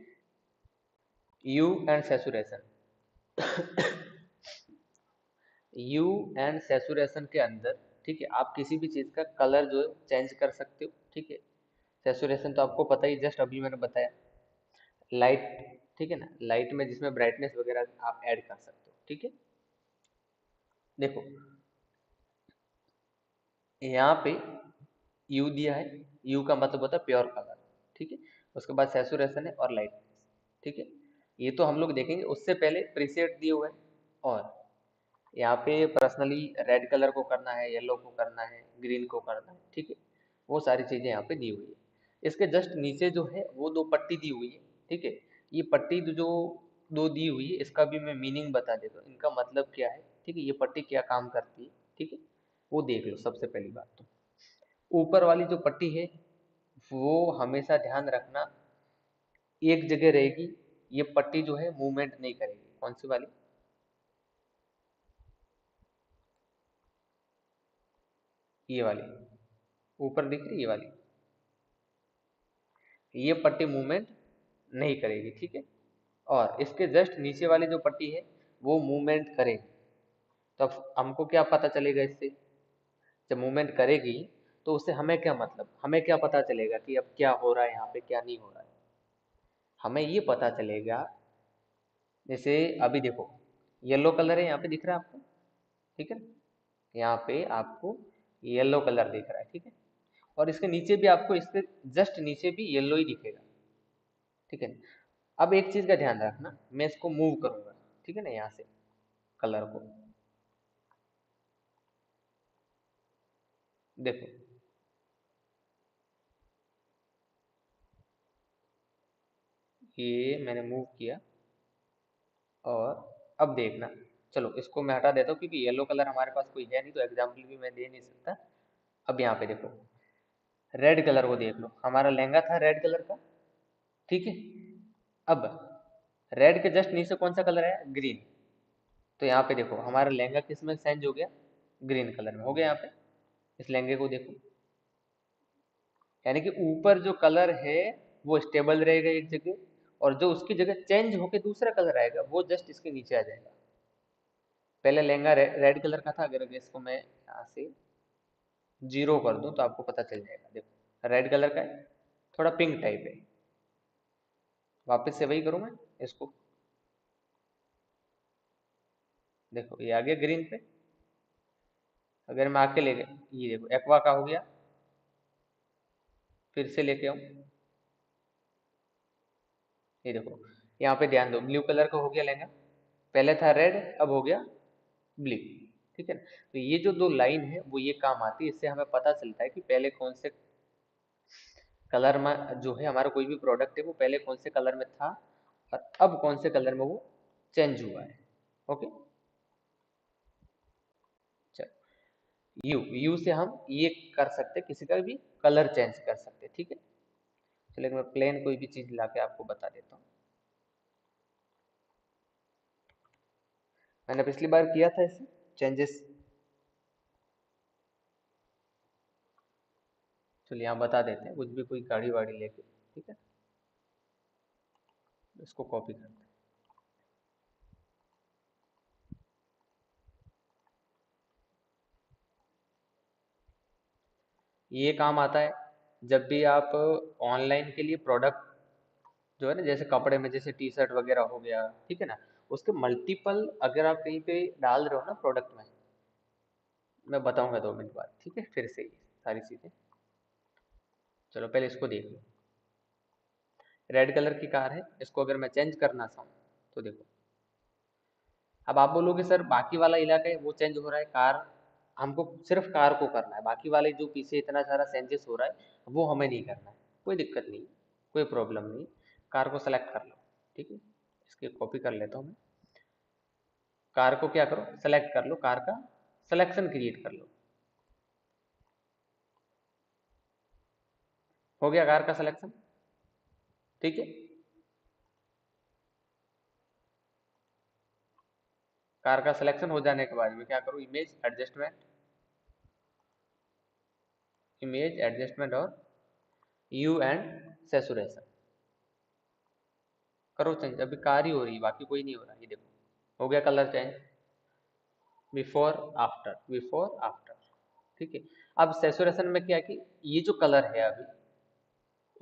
You and saturation, you and saturation के अंदर, ठीक है, आप किसी भी चीज का कलर जो है चेंज कर सकते हो, ठीक है। सैचुरेशन तो आपको पता ही, जस्ट अभी मैंने बताया। लाइट, ठीक है ना, लाइट में जिसमें ब्राइटनेस वगैरह आप ऐड कर सकते हो, ठीक है। देखो यहाँ पे यू दिया है, यू का मतलब होता है प्योर कलर, ठीक है। उसके बाद सैचुरेशन है और लाइटनेस, ठीक है। ये तो हम लोग देखेंगे, उससे पहले प्रीसेट दिए हुए हैं। और यहाँ पे पर्सनली रेड कलर को करना है, येलो को करना है, ग्रीन को करना है, ठीक है। वो सारी चीजें यहाँ पे दी हुई है। इसके जस्ट नीचे जो है वो दो पट्टी दी हुई है, ठीक है। ये पट्टी जो दो दी हुई है इसका भी मैं मीनिंग बता देता हूँ, इनका मतलब क्या है, ठीक है। ये पट्टी क्या काम करती है, ठीक है, वो देख लो। सबसे पहली बात तो ऊपर वाली जो पट्टी है वो हमेशा ध्यान रखना एक जगह रहेगी। ये पट्टी जो है मूवमेंट नहीं करेगी। कौन सी वाली? ये वाली ऊपर दिख रही है, ये वाली, ये पट्टी मूवमेंट नहीं करेगी, ठीक है। और इसके जस्ट नीचे वाली जो पट्टी है वो मूवमेंट करेगी। तो अब हमको क्या पता चलेगा इससे? जब मूवमेंट करेगी तो उससे हमें क्या मतलब, हमें क्या पता चलेगा कि अब क्या हो रहा है यहाँ पे, क्या नहीं हो रहा है। हमें ये पता चलेगा, जैसे अभी देखो येलो कलर है यहाँ पे दिख रहा है आपको, ठीक है। यहाँ पे आपको येलो कलर दिख रहा है, ठीक है। और इसके नीचे भी आपको, इसके जस्ट नीचे भी येलो ही दिखेगा, ठीक है। अब एक चीज का ध्यान रखना, मैं इसको मूव करूंगा, ठीक है ना, यहाँ से कलर को देखो, ये मैंने मूव किया। और अब देखना, चलो इसको मैं हटा देता हूँ क्योंकि येलो कलर हमारे पास कोई है नहीं तो एग्जाम्पल भी मैं दे नहीं सकता। अब यहाँ पे देखो रेड कलर को देख लो, हमारा लहंगा था रेड कलर का, ठीक है। अब रेड के जस्ट नीचे कौन सा कलर है? ग्रीन। तो यहाँ पे देखो हमारा लहंगा किस में चेंज हो गया? ग्रीन कलर में हो गया। यहाँ पे इस लहंगे को देखो, यानी कि ऊपर जो कलर है वो स्टेबल रहेगा एक जगह, और जो उसकी जगह चेंज होके दूसरा कलर आएगा वो जस्ट इसके नीचे आ जाएगा। पहले लहंगा रेड कलर का था, अगर इसको मैं यहाँ से जीरो कर दूं तो आपको पता चल जाएगा। देखो रेड कलर का है, थोड़ा पिंक टाइप है। वापस से वही करूँ मैं इसको, देखो ये आ गया ग्रीन पे। अगर मैं आके ले गया, ये देखो एक्वा का हो गया, फिर से लेके आऊं, ये देखो यहाँ पे ध्यान दो ब्लू कलर का हो गया लहंगा। पहले था रेड, अब हो गया ब्लू, ठीक है ना। तो ये जो दो लाइन है वो ये काम आती है, इससे हमें पता चलता है कि पहले कौन से कलर में जो है हमारा कोई भी प्रोडक्ट है वो पहले कौन से कलर में था और अब कौन से कलर में वो चेंज हुआ है। ओके, चलो यू, यू से हम ये कर सकते हैं, किसी का भी कलर चेंज कर सकते हैं, ठीक है। चलिए मैं प्लेन कोई भी चीज ला के आपको बता देता हूँ। मैंने पिछली बार किया था इसे चेंजेस, चलिए यहाँ बता देते हैं, कुछ भी कोई गाड़ी वाड़ी लेके, ठीक है। इसको कॉपी करते हैं। ये काम आता है जब भी आप ऑनलाइन के लिए प्रोडक्ट जो है ना, जैसे कपड़े में जैसे टी शर्ट वगैरह हो गया, ठीक है ना, उसके मल्टीपल अगर आप कहीं पे डाल रहे हो ना प्रोडक्ट में, मैं बताऊंगा 2 मिनट बाद, ठीक है, फिर से ये सारी चीजें। चलो पहले इसको देख लो, रेड कलर की कार है, इसको अगर मैं चेंज करना चाहूँ तो देखो, अब आप बोलोगे सर बाकी वाला इलाका है वो चेंज हो रहा है, कार हमको सिर्फ कार को करना है, बाकी वाले जो पीछे इतना सारा चेंजेस हो रहा है वो हमें नहीं करना है। कोई दिक्कत नहीं, कोई प्रॉब्लम नहीं, कार को सेलेक्ट कर लो, ठीक है। इसकी कॉपी कर लेता हूँ मैं। कार को क्या करो, सेलेक्ट कर लो, कार का सिलेक्शन क्रिएट कर लो। हो गया कार का सिलेक्शन, ठीक है। कार का सिलेक्शन हो जाने के बाद में क्या करूँ, इमेज एडजस्टमेंट और यू एंड सेचुरेशन करो चेंज। अभी कार ही हो रही है, बाकी कोई नहीं हो रहा। ये देखो हो गया कलर चेंज, बिफोर आफ्टर। ठीक है। अब सेचुरेशन में क्या है कि ये जो कलर है अभी,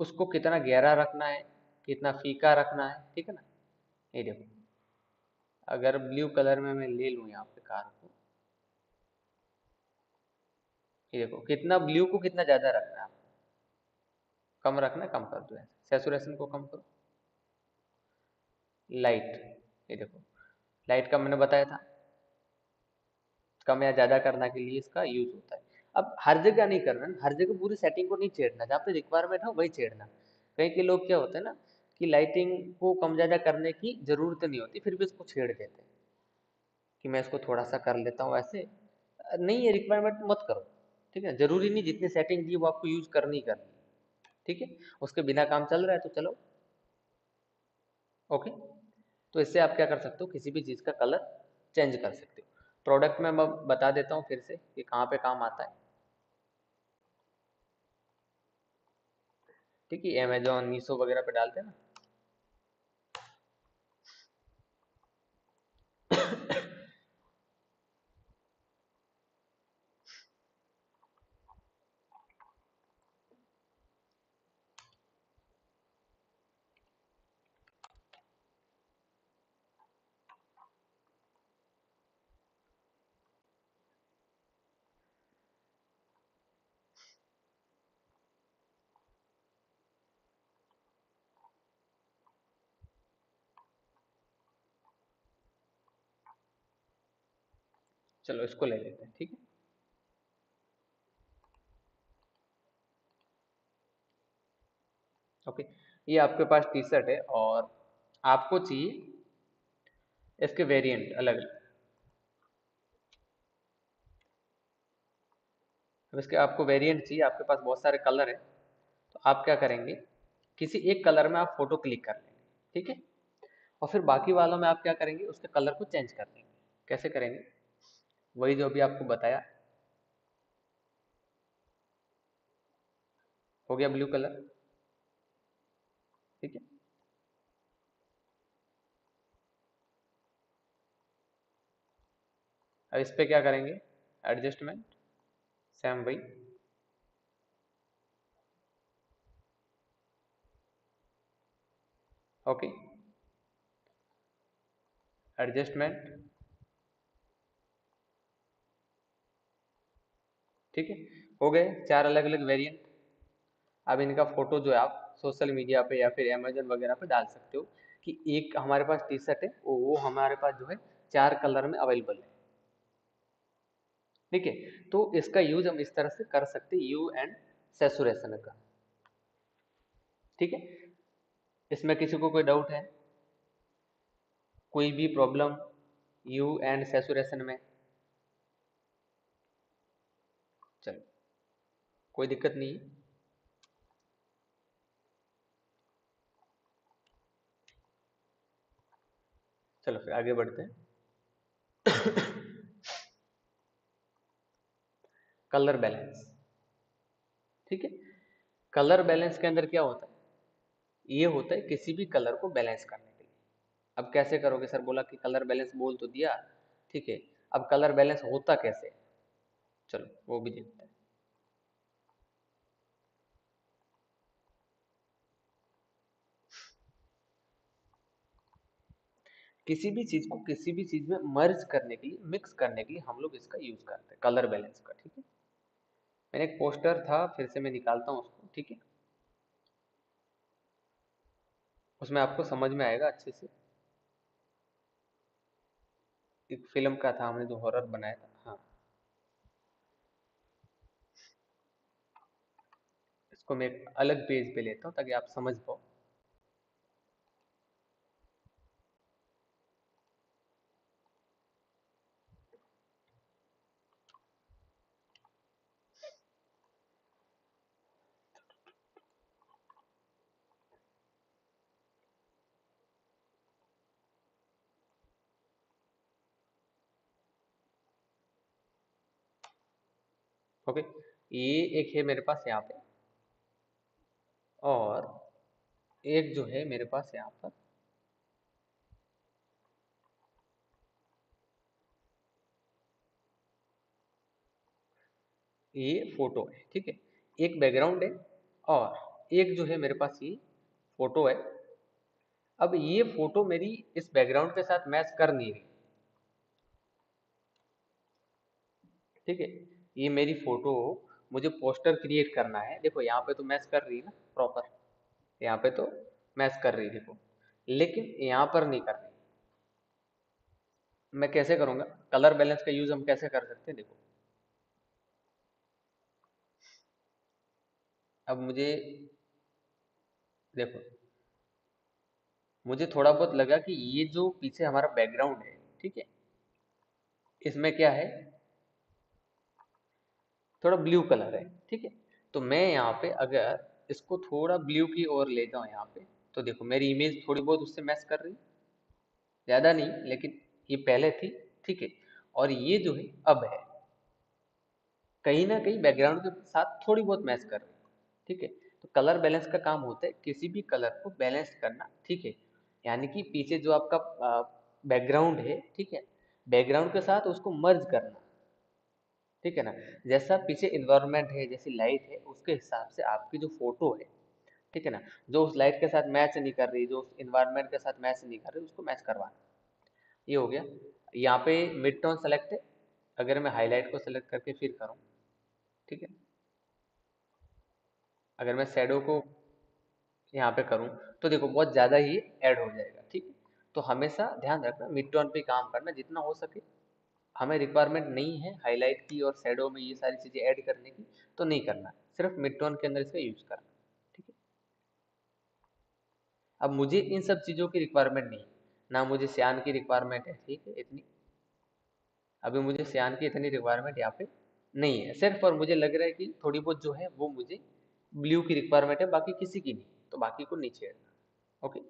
उसको कितना गहरा रखना है, कितना फीका रखना है, ठीक है ना। ये देखो, अगर ब्लू कलर में मैं ले लूँ यहाँ पे कार को, ये देखो कितना ब्लू को कितना ज्यादा रखना है आपको, कम रखना है, कम कर दो ऐसे, सेचुरेशन को कम करो। लाइट, ये देखो लाइट का मैंने बताया था, कम या ज्यादा करने के लिए इसका यूज होता है। अब हर जगह नहीं करना, हर जगह पूरी सेटिंग को नहीं छेड़ना, जहाँ पे रिक्वायरमेंट हो वही छेड़ना। कई के लोग क्या होते हैं ना कि लाइटिंग को कम ज्यादा करने की जरूरत नहीं होती, फिर भी इसको छेड़ देते हैं कि मैं इसको थोड़ा सा कर लेता हूँ ऐसे। नहीं है रिक्वायरमेंट मत करो, ठीक है। जरूरी नहीं जितनी सेटिंग दी वो आपको यूज करनी ही करनी, ठीक है। उसके बिना काम चल रहा है तो चलो, ओके। तो इससे आप क्या कर सकते हो, किसी भी चीज़ का कलर चेंज कर सकते हो। प्रोडक्ट में मैं बता देता हूँ फिर से कि कहाँ पे काम आता है, ठीक है। अमेजोन मीशो वगैरह पे डालते हैं ना। चलो इसको ले लेते हैं, ठीक है। ओके, ये आपके पास टी शर्ट है और आपको चाहिए इसके वेरिएंट अलग अलग। अब इसके आपको वेरिएंट चाहिए, आपके पास बहुत सारे कलर है, तो आप क्या करेंगे, किसी एक कलर में आप फोटो क्लिक कर लेंगे, ठीक है। और फिर बाकी वालों में आप क्या करेंगे, उसके कलर को चेंज कर देंगे। कैसे करेंगे, वही जो अभी आपको बताया। हो गया ब्लू कलर, ठीक है। अब इस पे क्या करेंगे, एडजस्टमेंट, सेम वही, ओके, एडजस्टमेंट, ठीक है। हो गए चार अलग अलग वेरिएंट। अब इनका फोटो जो है आप सोशल मीडिया पे या फिर अमेजन वगैरह पे डाल सकते हो कि एक हमारे पास टी शर्ट है, वो हमारे पास जो है चार कलर में अवेलेबल है, ठीक है। तो इसका यूज हम इस तरह से कर सकते हैं, यू एंड सेचुरेशन का, ठीक है। इसमें किसी को कोई डाउट है, कोई भी प्रॉब्लम यू एंड सेचुरेशन में? चलो, कोई दिक्कत नहीं है। चलो फिर आगे बढ़ते हैं। कलर बैलेंस, ठीक है। कलर बैलेंस के अंदर क्या होता है, ये होता है किसी भी कलर को बैलेंस करने के लिए। अब कैसे करोगे, सर बोला कि कलर बैलेंस बोल तो दिया, ठीक है। अब कलर बैलेंस होता कैसे, चलो वो भी देखते हैं। किसी भी चीज को किसी भी चीज में मर्ज करने के लिए, मिक्स करने के लिए हम लोग इसका यूज करते हैं, कलर बैलेंस का, ठीक है। मैंने एक पोस्टर था, फिर से मैं निकालता हूँ उसको, ठीक है। उसमें आपको समझ में आएगा अच्छे से। एक फिल्म का था, हमने जो हॉरर बनाया था, हाँ। इसको मैं एक अलग पेज पे लेता हूँ ताकि आप समझ पाओ। ओके, ये एक है मेरे पास यहाँ पे, और एक जो है मेरे पास यहाँ पर ये फोटो है, ठीक है। एक बैकग्राउंड है और एक जो है मेरे पास ये फोटो है। अब ये फोटो मेरी इस बैकग्राउंड के साथ मैच कर नहीं रही, ठीक है। ये मेरी फोटो, मुझे पोस्टर क्रिएट करना है, देखो यहाँ पे तो मैच कर रही है ना प्रॉपर, यहाँ पे तो मैच कर रही है देखो, लेकिन यहाँ पर नहीं कर रही। मैं कैसे करूँगा? कलर बैलेंस का यूज हम कैसे कर सकते हैं, देखो। अब मुझे, देखो, मुझे थोड़ा बहुत लगा कि ये जो पीछे हमारा बैकग्राउंड है, ठीक है, इसमें क्या है, थोड़ा ब्लू कलर है, ठीक है। तो मैं यहाँ पे अगर इसको थोड़ा ब्लू की ओर ले जाऊँ यहाँ पे, तो देखो मेरी इमेज थोड़ी बहुत उससे मैच कर रही है, ज्यादा नहीं लेकिन ये पहले थी, ठीक है। और ये जो है अब है, कहीं ना कहीं बैकग्राउंड के साथ थोड़ी बहुत मैच कर रही है, ठीक है। तो कलर बैलेंस का काम होता है किसी भी कलर को बैलेंस करना, ठीक है। यानी कि पीछे जो आपका बैकग्राउंड है, ठीक है, बैकग्राउंड के साथ उसको मर्ज करना, ठीक है ना। जैसा पीछे इन्वायरमेंट है, जैसी लाइट है, उसके हिसाब से आपकी जो फोटो है, ठीक है ना, जो उस लाइट के साथ मैच नहीं कर रही, जो उस इन्वायरमेंट के साथ मैच नहीं कर रही, उसको मैच करवाना। ये हो गया। यहाँ पे मिड टोन सेलेक्ट है, अगर मैं हाईलाइट को सेलेक्ट करके फिर करूँ, ठीक है, अगर मैं शेडो को यहाँ पे करूँ, तो देखो बहुत ज़्यादा ही ऐड हो जाएगा, ठीक है। तो हमेशा ध्यान रखना, मिड टोन पे काम करना जितना हो सके। हमें रिक्वायरमेंट नहीं है हाईलाइट की और शेडो में ये सारी चीज़ें ऐड करने की, तो नहीं करना, सिर्फ मिड टोन के अंदर इसका यूज करना, ठीक है। अब मुझे इन सब चीज़ों की रिक्वायरमेंट नहीं है, ना मुझे सियान की रिक्वायरमेंट है, ठीक है, इतनी। अभी मुझे सियान की इतनी रिक्वायरमेंट यहाँ पे नहीं है, सिर्फ और मुझे लग रहा है कि थोड़ी बहुत जो है वो मुझे ब्लू की रिक्वायरमेंट है, बाकी किसी की नहीं, तो बाकी को नहीं छेड़ना। ओके,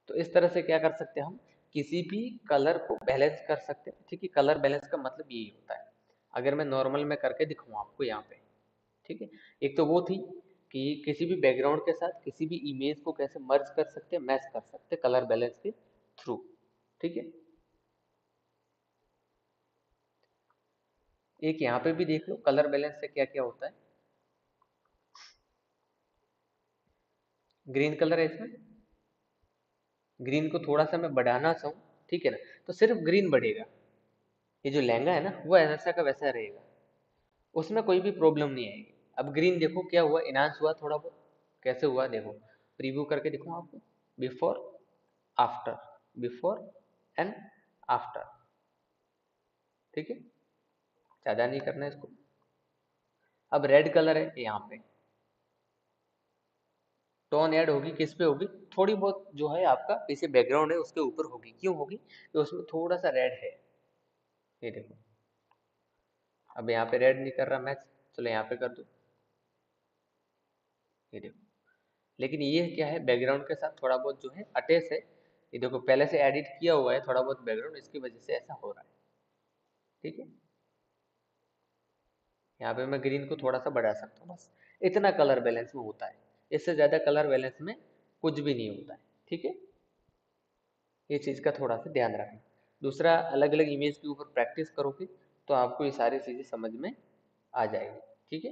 तो इस तरह से क्या कर सकते हैं हम, किसी भी कलर को बैलेंस कर सकते हैं, ठीक है। कलर बैलेंस का मतलब यही होता है। अगर मैं नॉर्मल में करके दिखाऊं आपको यहाँ पे, ठीक है, एक तो वो थी कि किसी भी बैकग्राउंड के साथ किसी भी इमेज को कैसे मर्ज कर सकते हैं, मैच कर सकते हैं कलर बैलेंस के थ्रू, ठीक है। एक यहाँ पे भी देख लो कलर बैलेंस से क्या क्या होता है। ग्रीन कलर है इसमें, ग्रीन को थोड़ा सा मैं बढ़ाना चाहूँ, ठीक है ना, तो सिर्फ ग्रीन बढ़ेगा। ये जो लहंगा है ना वो ऐसा का वैसा रहेगा, उसमें कोई भी प्रॉब्लम नहीं आएगी। अब ग्रीन देखो क्या हुआ, इनहांस हुआ थोड़ा बहुत, कैसे हुआ देखो, प्रीव्यू करके दिखाऊं आपको, before after, before and after, ठीक है, ज्यादा नहीं करना है इसको। अब रेड कलर है यहाँ पे, टोन ऐड होगी किस पे होगी, थोड़ी बहुत जो है आपका पीछे बैकग्राउंड है उसके ऊपर होगी, क्यों होगी, तो उसमें थोड़ा सा रेड है, ये देखो। अब यहाँ पे रेड नहीं कर रहा मैच, चलो यहाँ पे कर दो, ये देखो। लेकिन ये क्या है, बैकग्राउंड के साथ थोड़ा बहुत जो है अटैच है, ये देखो पहले से एडिट किया हुआ है थोड़ा बहुत बैकग्राउंड, इसकी वजह से ऐसा हो रहा है, ठीक है। यहाँ पे मैं ग्रीन को थोड़ा सा बढ़ा सकता हूँ, बस इतना कलर बैलेंस में होता है, इससे ज़्यादा कलर बैलेंस में कुछ भी नहीं होता है, ठीक है। ये चीज़ का थोड़ा सा ध्यान रखना। दूसरा, अलग अलग इमेज के ऊपर प्रैक्टिस करोगे तो आपको ये सारी चीज़ें समझ में आ जाएगी, ठीक है।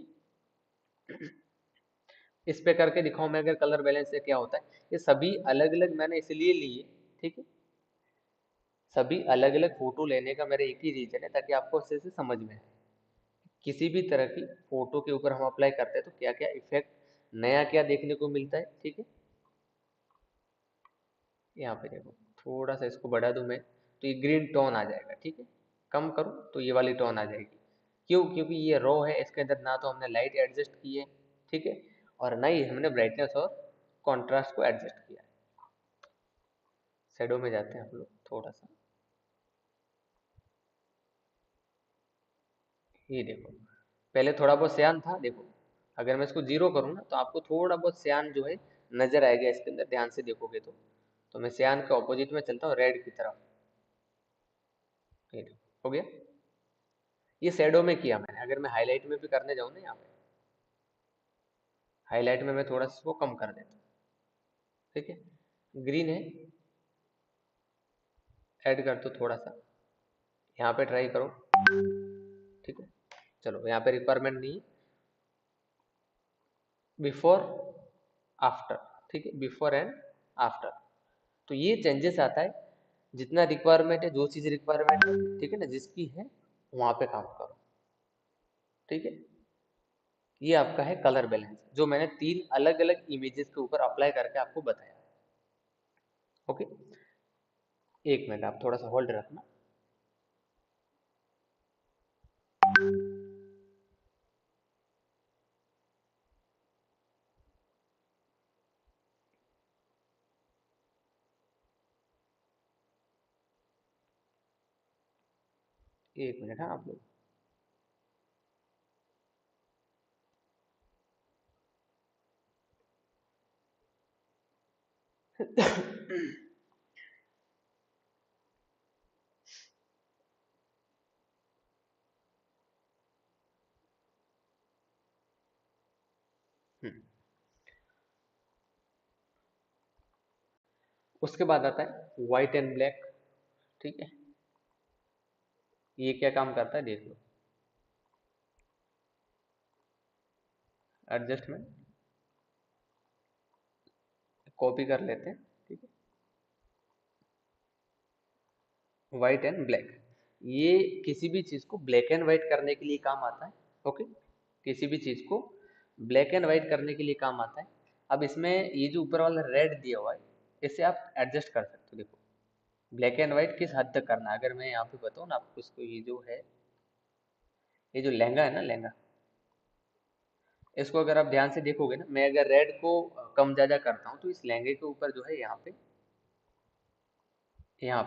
इस पे करके दिखाऊं मैं, अगर कलर बैलेंस से क्या होता है, ये सभी अलग अलग मैंने इसलिए लिए, ठीक है, सभी अलग अलग फोटो लेने का मेरा एक ही रीजन है, ताकि आपको अच्छे से समझ में आए। किसी भी तरह की फोटो के ऊपर हम अप्लाई करते हैं तो क्या क्या इफेक्ट, नया क्या देखने को मिलता है, ठीक है। यहाँ पे देखो, थोड़ा सा इसको बढ़ा दूं मैं, तो ये ग्रीन टोन आ जाएगा, ठीक है। कम करूँ तो ये वाली टोन आ जाएगी, क्यों, क्योंकि ये रो है, इसके अंदर ना तो हमने लाइट एडजस्ट की है, ठीक है, और ना ही हमने ब्राइटनेस और कॉन्ट्रास्ट को एडजस्ट किया है। शेडो में जाते हैं हम लोग थोड़ा सा, ये देखो, पहले थोड़ा बहुत सियान था, देखो अगर मैं इसको जीरो करूँ ना तो आपको थोड़ा बहुत सियान जो है नजर आएगा इसके अंदर, ध्यान से देखोगे तो मैं सियान के ऑपोजिट में चलता हूँ रेड की तरफ, ये देखो, हो गया। ये शेडो में किया मैंने, अगर मैं हाईलाइट में भी करने जाऊँ ना, यहाँ पे हाईलाइट में मैं थोड़ा सा इसको कम कर देता हूँ, ठीक है। ग्रीन है, ऐड कर दो थोड़ा सा, यहाँ पे ट्राई करो, ठीक है। चलो यहाँ पे रिक्वायरमेंट नहीं, बिफोर आफ्टर, ठीक है, बिफोर एंड आफ्टर। तो ये चेंजेस आता है, जितना रिक्वायरमेंट है, जो चीज रिक्वायरमेंट है, ठीक है ना, जिसकी है वहां पे काम करो, ठीक है। ये आपका है कलर बैलेंस, जो मैंने 3 अलग अलग इमेजेस के ऊपर अप्लाई करके आपको बताया। ओके, 1 मिनट आप थोड़ा सा होल्ड रखना। एक मिनट, हाँ आप लोग। हम्म, उसके बाद आता है व्हाइट एंड ब्लैक, ठीक है। ये क्या काम करता है देख लो, एडजस्टमेंट, कॉपी कर लेते हैं, ठीक है। व्हाइट एंड ब्लैक, ये किसी भी चीज को ब्लैक एंड व्हाइट करने के लिए काम आता है। ओके, किसी भी चीज को ब्लैक एंड व्हाइट करने के लिए काम आता है। अब इसमें ये जो ऊपर वाला रेड दिया हुआ है, इससे आप एडजस्ट कर सकते हो। देखो ब्लैक एंड व्हाइट किस हद तक करना है, अगर मैं यहाँ पे बताऊँ ना आपको, इसको ये जो है, ये जो लहंगा है ना, लहंगा, इसको अगर आप ध्यान से देखोगे ना, मैं अगर रेड को कम ज्यादा करता हूँ, तो इस लहंगे के ऊपर जो है यहाँ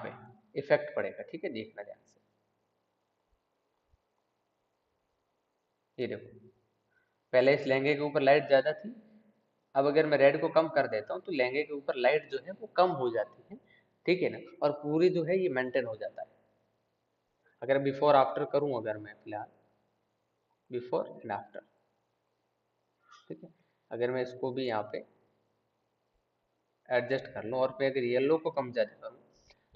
पे इफेक्ट पड़ेगा, ठीक है। देखना ध्यान से, ये देखो, पहले इस लहंगे के ऊपर लाइट ज्यादा थी, अब अगर मैं रेड को कम कर देता हूँ, तो लहंगे के ऊपर लाइट जो है वो कम हो जाती है, ठीक है ना, और पूरी जो है ये मेंटेन हो जाता है। अगर बिफोर आफ्टर करूँ, अगर मैं फिलहाल बिफोर एंड आफ्टर, ठीक है, अगर मैं इसको भी यहाँ पे एडजस्ट कर लूँ, और फिर अगर येलो को कम ज्यादा करूँ,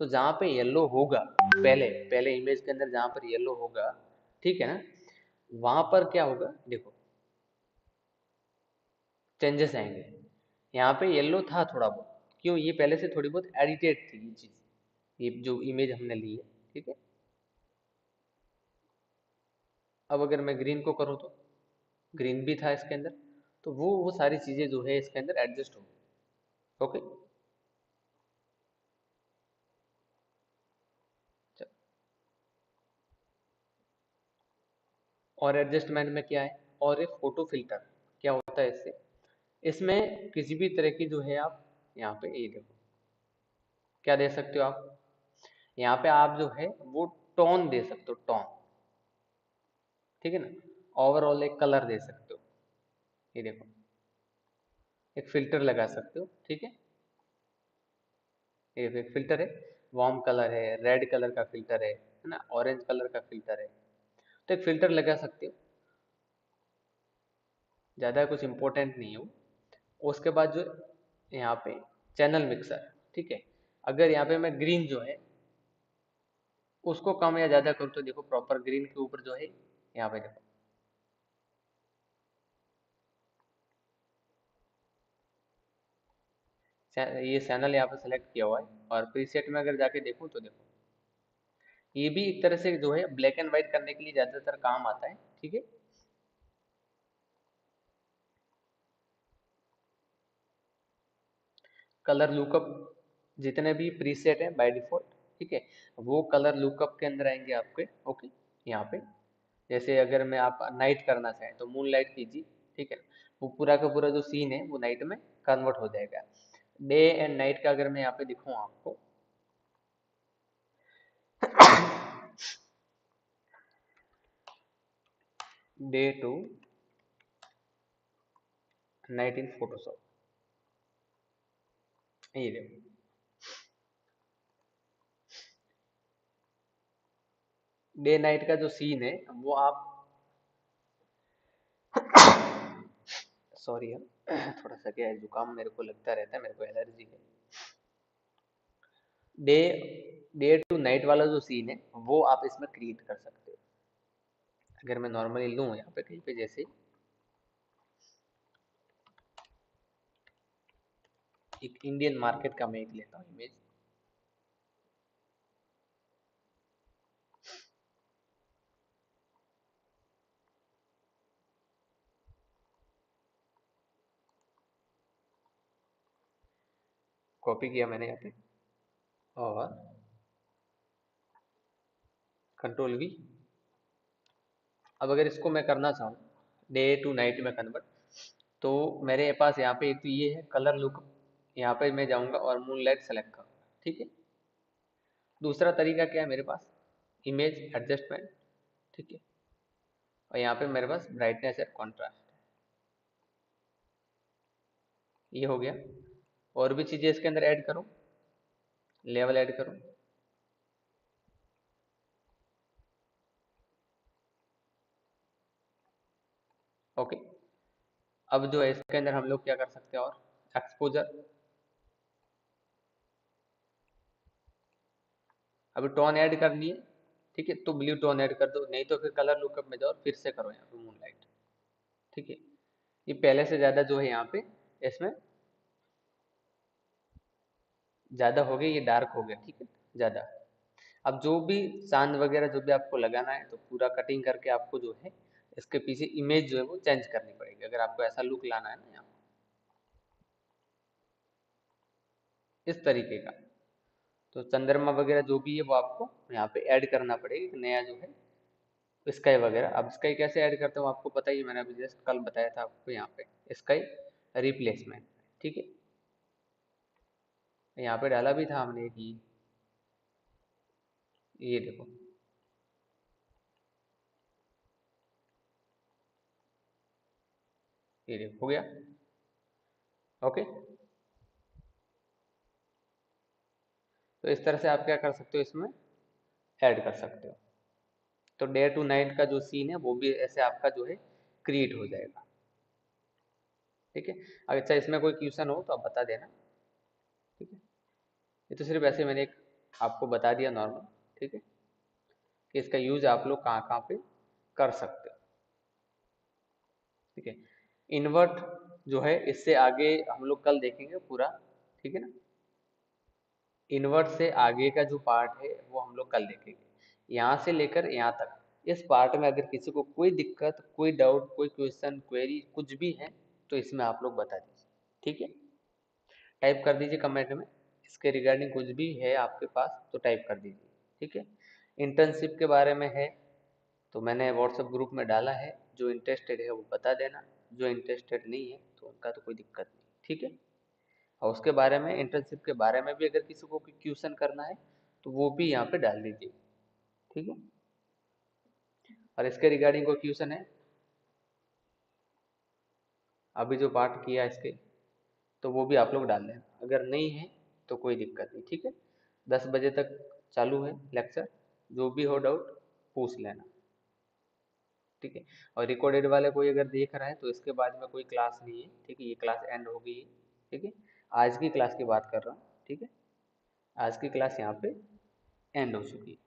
तो जहाँ पे येलो होगा, पहले पहले इमेज के अंदर जहाँ पर येलो होगा, ठीक है ना, वहां पर क्या होगा देखो, चेंजेस आएंगे। यहाँ पे येलो था थोड़ा बहुत, क्यों, ये पहले से थोड़ी बहुत एडिटेड थी ये चीज, ये जो इमेज हमने ली है, ठीक है। अब अगर मैं ग्रीन को करूँ, तो ग्रीन भी था इसके अंदर, तो वो सारी चीजें जो है इसके अंदर एडजस्ट हो गई। ओके, और एडजस्टमेंट में क्या है, और एक फोटो फिल्टर क्या होता है इससे, इसमें किसी भी तरह की जो है आप यहाँ पे ये देखो क्या दे सकते हो आप, यहाँ पे आप जो है वो टोन दे सकते हो, टोन, ठीक है ना, ओवरऑल एक कलर दे सकते हो, ये देखो, एक फिल्टर लगा सकते हो, ठीक है। ये एक फिल्टर है, वार्म कलर है, रेड कलर का फिल्टर है ना, ऑरेंज कलर का फिल्टर है, तो एक फिल्टर लगा सकते हो, ज़्यादा कुछ इंपॉर्टेंट नहीं है वो। उसके बाद जो यहाँ पे चैनल मिक्सर, ठीक है, अगर यहाँ पे मैं ग्रीन जो है उसको कम या ज़्यादा करूँ, तो देखो प्रॉपर ग्रीन के ऊपर जो है यहाँ पे देखो, ये चैनल यहाँ पे सेलेक्ट किया हुआ है, और प्रीसेट में अगर जाके देखूँ, तो देखो ये भी एक तरह से जो है ब्लैक एंड व्हाइट करने के लिए ज़्यादातर काम आता है, ठीक है। कलर लुकअप, जितने भी प्रीसेट हैं बाय डिफॉल्ट, ठीक है, वो कलर लुकअप के अंदर आएंगे आपके। ओके, यहाँ पे जैसे अगर मैं आप नाइट करना चाहें, तो मून लाइट कीजिए, ठीक है, वो पूरा का पूरा जो सीन है वो नाइट में कन्वर्ट हो जाएगा। डे एंड नाइट का अगर मैं यहाँ पे दिखाऊँ आपको, day to night in Photoshop, ये देखो, डे नाइट का जो सीन है वो आप, सॉरी यार थोड़ा सा क्या है, जुकाम मेरे को लगता रहता है, मेरे को एलर्जी है। डे डे टू नाइट वाला जो सीन है वो आप इसमें क्रिएट कर सकते हो। अगर मैं नॉर्मली लूँ यहाँ पे कहीं पे, जैसे एक इंडियन मार्केट का मैं एक लेता हूँ इमेज। कॉपी किया मैंने यहाँ पे और कंट्रोल वी। अब अगर इसको मैं करना चाहूँ डे टू नाइट में कन्वर्ट, तो मेरे पास यहाँ पे एक तो ये है कलर लुक, यहाँ पे मैं जाऊँगा और मूनलाइट सेलेक्ट करूँगा, ठीक है। दूसरा तरीका क्या है मेरे पास, इमेज एडजस्टमेंट, ठीक है। और यहाँ पे मेरे पास ब्राइटनेस एंड कॉन्ट्रास्ट, ये हो गया। और भी चीज़ें इसके अंदर ऐड करूँ, लेवल ऐड करूँ, ओके। अब जो है इसके अंदर हम लोग क्या कर सकते हैं, और एक्सपोजर, अभी टोन ऐड करनी है, ठीक है, तो ब्लू टोन ऐड कर दो, नहीं तो फिर कलर लुकअप में जाओ फिर से करो यहाँ पे मूनलाइट, ठीक है। ये पहले से ज़्यादा जो है यहाँ पे इसमें ज़्यादा हो गया, ये डार्क हो गया, ठीक है, ज़्यादा। अब जो भी चांद वगैरह जो भी आपको लगाना है तो पूरा कटिंग करके आपको जो है इसके पीछे इमेज जो है वो चेंज करनी पड़ेगी, अगर आपको ऐसा लुक लाना है ना यहाँ, इस तरीके का। तो चंद्रमा वगैरह जो भी है वो आपको यहाँ पे ऐड करना पड़ेगा, नया जो है स्काई वगैरह। अब स्काई कैसे ऐड करते हो आपको पता ही है, मैंने अभी जस्ट कल बताया था आपको, यहाँ पे स्काई रिप्लेसमेंट, ठीक है। यहाँ पे डाला भी था हमने कि ये देखो, ये देखो हो गया, ओके। तो इस तरह से आप क्या कर सकते हो, इसमें ऐड कर सकते हो। तो डे टू नाइट का जो सीन है वो भी ऐसे आपका जो है क्रिएट हो जाएगा, ठीक है। अच्छा इसमें कोई क्वेश्चन हो तो आप बता देना, ठीक है। ये तो सिर्फ ऐसे मैंने एक आपको बता दिया नॉर्मल, ठीक है, कि इसका यूज आप लोग कहाँ कहाँ पे कर सकते हो, ठीक है। इन्वर्ट जो है इससे आगे हम लोग कल देखेंगे पूरा, ठीक है ना। इन्वर्ट से आगे का जो पार्ट है वो हम लोग कल देखेंगे, यहाँ से लेकर यहाँ तक। इस पार्ट में अगर किसी को कोई दिक्कत, कोई डाउट, कोई क्वेश्चन, क्वेरी कुछ भी है तो इसमें आप लोग बता दीजिए, ठीक है। टाइप कर दीजिए कमेंट में, इसके रिगार्डिंग कुछ भी है आपके पास तो टाइप कर दीजिए, ठीक है। इंटर्नशिप के बारे में है तो मैंने व्हाट्सएप ग्रुप में डाला है, जो इंटरेस्टेड है वो बता देना, जो इंटरेस्टेड नहीं है तो उनका तो कोई दिक्कत नहीं, ठीक है। और उसके बारे में, इंटर्नशिप के बारे में भी अगर किसी को कोई क्वेश्चन करना है तो वो भी यहाँ पे डाल दीजिए, ठीक है। और इसके रिगार्डिंग कोई क्वेश्चन है, अभी जो पाठ किया इसके, तो वो भी आप लोग डाल देना, अगर नहीं है तो कोई दिक्कत नहीं, ठीक है। 10 बजे तक चालू है लेक्चर, जो भी हो डाउट पूछ लेना, ठीक है। और रिकॉर्डेड वाले कोई अगर देख रहा है तो इसके बाद में कोई क्लास नहीं है, ठीक है, ये क्लास एंड हो गई है, ठीक है। आज की क्लास की बात कर रहा हूँ, ठीक है, आज की क्लास यहाँ पे एंड हो चुकी है।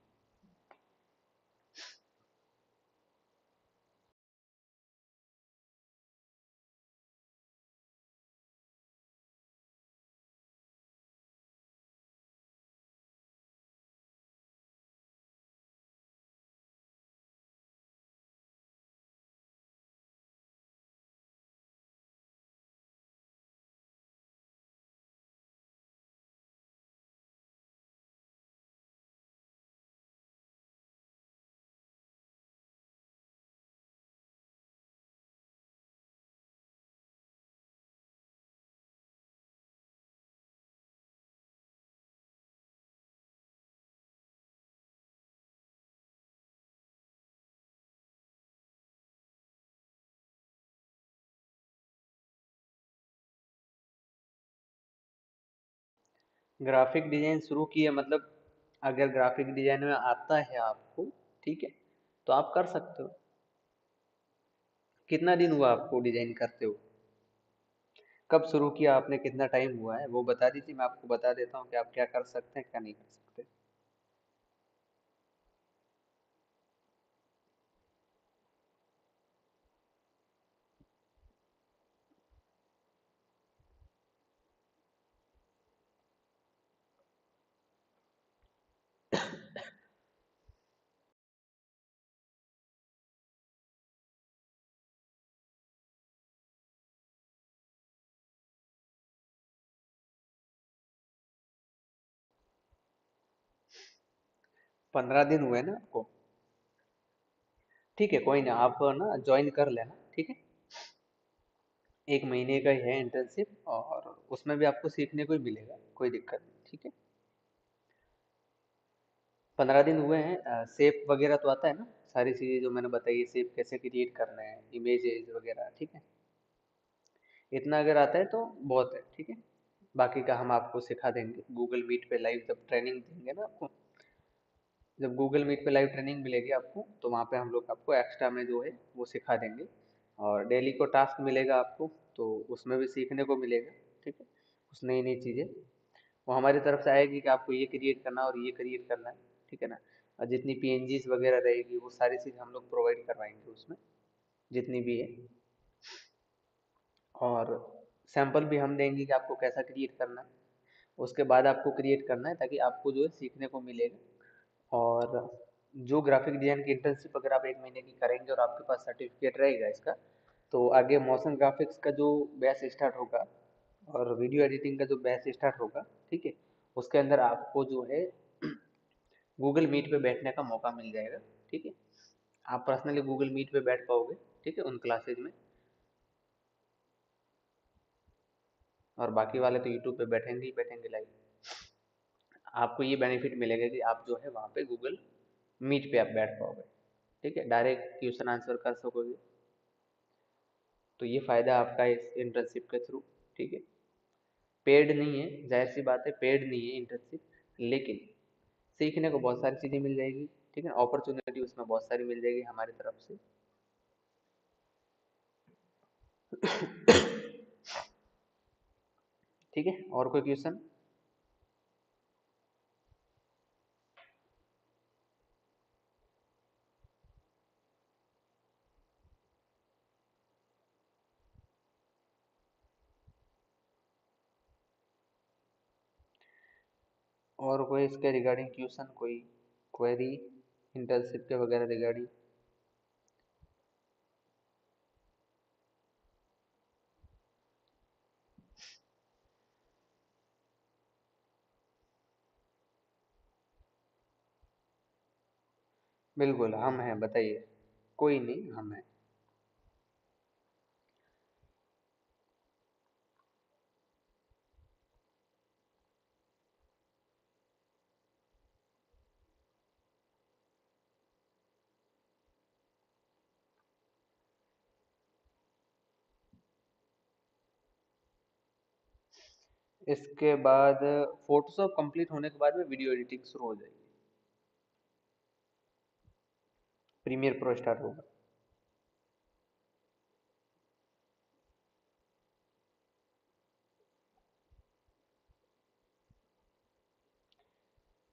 ग्राफिक डिजाइन शुरू किए मतलब, अगर ग्राफिक डिजाइन में आता है आपको ठीक है, तो आप कर सकते हो। कितना दिन हुआ आपको डिजाइन करते हो? कब शुरू किया आपने, कितना टाइम हुआ है, वो बता दीजिए, मैं आपको बता देता हूँ कि आप क्या कर सकते हैं क्या नहीं कर सकते। 15 दिन हुए ना आपको? ठीक है, कोई ना, आप ना ज्वाइन कर लेना, ठीक है। 1 महीने का ही है इंटर्नशिप, और उसमें भी आपको सीखने को ही मिलेगा, कोई दिक्कत नहीं, ठीक है। 15 दिन हुए हैं, सेप वगैरह तो आता है ना, सारी चीजें जो मैंने बताई है, सेप कैसे क्रिएट करना है, इमेजेस वगैरह, ठीक है। इतना अगर आता है तो बहुत है, ठीक है। बाकी का हम आपको सिखा देंगे गूगल मीट पे लाइव, जब ट्रेनिंग देंगे ना आपको, जब गूगल मीट पे लाइव ट्रेनिंग मिलेगी आपको, तो वहाँ पे हम लोग आपको एक्स्ट्रा में जो है वो सिखा देंगे। और डेली को टास्क मिलेगा आपको, तो उसमें भी सीखने को मिलेगा, ठीक है। कुछ नई नई चीज़ें वो हमारी तरफ से आएगी कि आपको ये क्रिएट करना और ये क्रिएट करना है, ठीक है ना। और जितनी पीएनजीज वगैरह रहेगी वो सारी चीज़ हम लोग प्रोवाइड करवाएंगे उसमें, जितनी भी है। और सैंपल भी हम देंगे कि आपको कैसा क्रिएट करना है, उसके बाद आपको क्रिएट करना है, ताकि आपको जो है सीखने को मिलेगा। और जो ग्राफिक डिजाइन की इंटर्नशिप अगर आप 1 महीने की करेंगे और आपके पास सर्टिफिकेट रहेगा इसका, तो आगे मोशन ग्राफिक्स का जो बैच स्टार्ट होगा और वीडियो एडिटिंग का जो बैच स्टार्ट होगा, ठीक है, उसके अंदर आपको जो है गूगल मीट पे बैठने का मौका मिल जाएगा, ठीक है। आप पर्सनली गूगल मीट पे बैठ पाओगे, ठीक है, उन क्लासेज में। और बाकी वाले तो यूट्यूब पे बैठेंगे ही बैठेंगे लाइव। आपको ये बेनिफिट मिलेगा कि आप जो है वहाँ पे गूगल मीट पे आप बैठ पाओगे, ठीक है, डायरेक्ट क्वेश्चन आंसर कर सकोगे। तो ये फ़ायदा आपका है इस इंटर्नशिप के थ्रू, ठीक है। पेड नहीं है, जाहिर सी बात है, पेड नहीं है इंटर्नशिप, लेकिन सीखने को बहुत सारी चीज़ें मिल जाएगी, ठीक है। अपॉर्चुनिटी उसमें बहुत सारी मिल जाएगी हमारी तरफ से। ठीक है, और कोई क्वेश्चन? और कोई इसके रिगार्डिंग क्वेश्चन, कोई क्वेरी इंटर्नशिप के वगैरह रिगार्डिंग? बिल्कुल हम हैं, बताइए। कोई नहीं, हम हैं। इसके बाद फोटोशॉप कंप्लीट होने के बाद में वीडियो एडिटिंग शुरू हो जाएगी, प्रीमियर प्रो स्टार्ट होगा।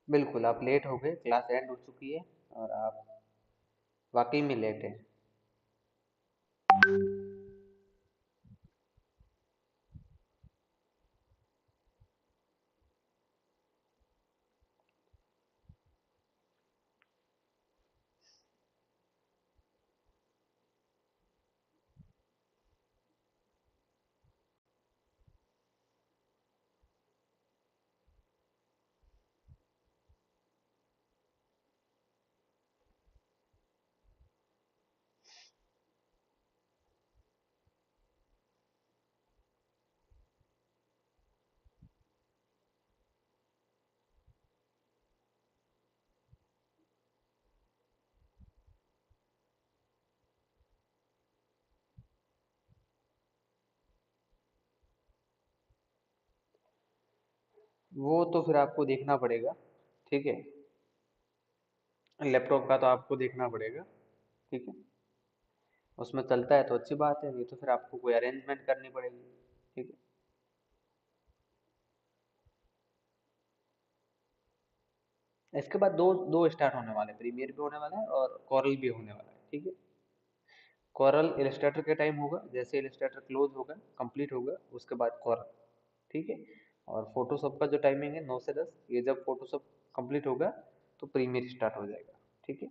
बिल्कुल आप लेट हो गए, क्लास एंड हो चुकी है, और आप वाकई में लेट हैं। वो तो फिर आपको देखना पड़ेगा, ठीक है। लैपटॉप का तो आपको देखना पड़ेगा, ठीक है। उसमें चलता है तो अच्छी बात है, नहीं तो फिर आपको कोई अरेंजमेंट करनी पड़ेगी, ठीक है। इसके बाद दो दो स्टार्ट होने वाले हैं, प्रीमियर भी होने वाला है और कोरल भी होने वाला है, ठीक है। कोरल इलस्ट्रेटर के टाइम होगा, जैसे इलस्ट्रेटर क्लोज होगा, कंप्लीट होगा, उसके बाद कोरल, ठीक है। और फोटोशॉप का जो टाइमिंग है 9 से 10, ये जब फोटोशॉप कंप्लीट होगा तो प्रीमियर स्टार्ट हो जाएगा, ठीक है।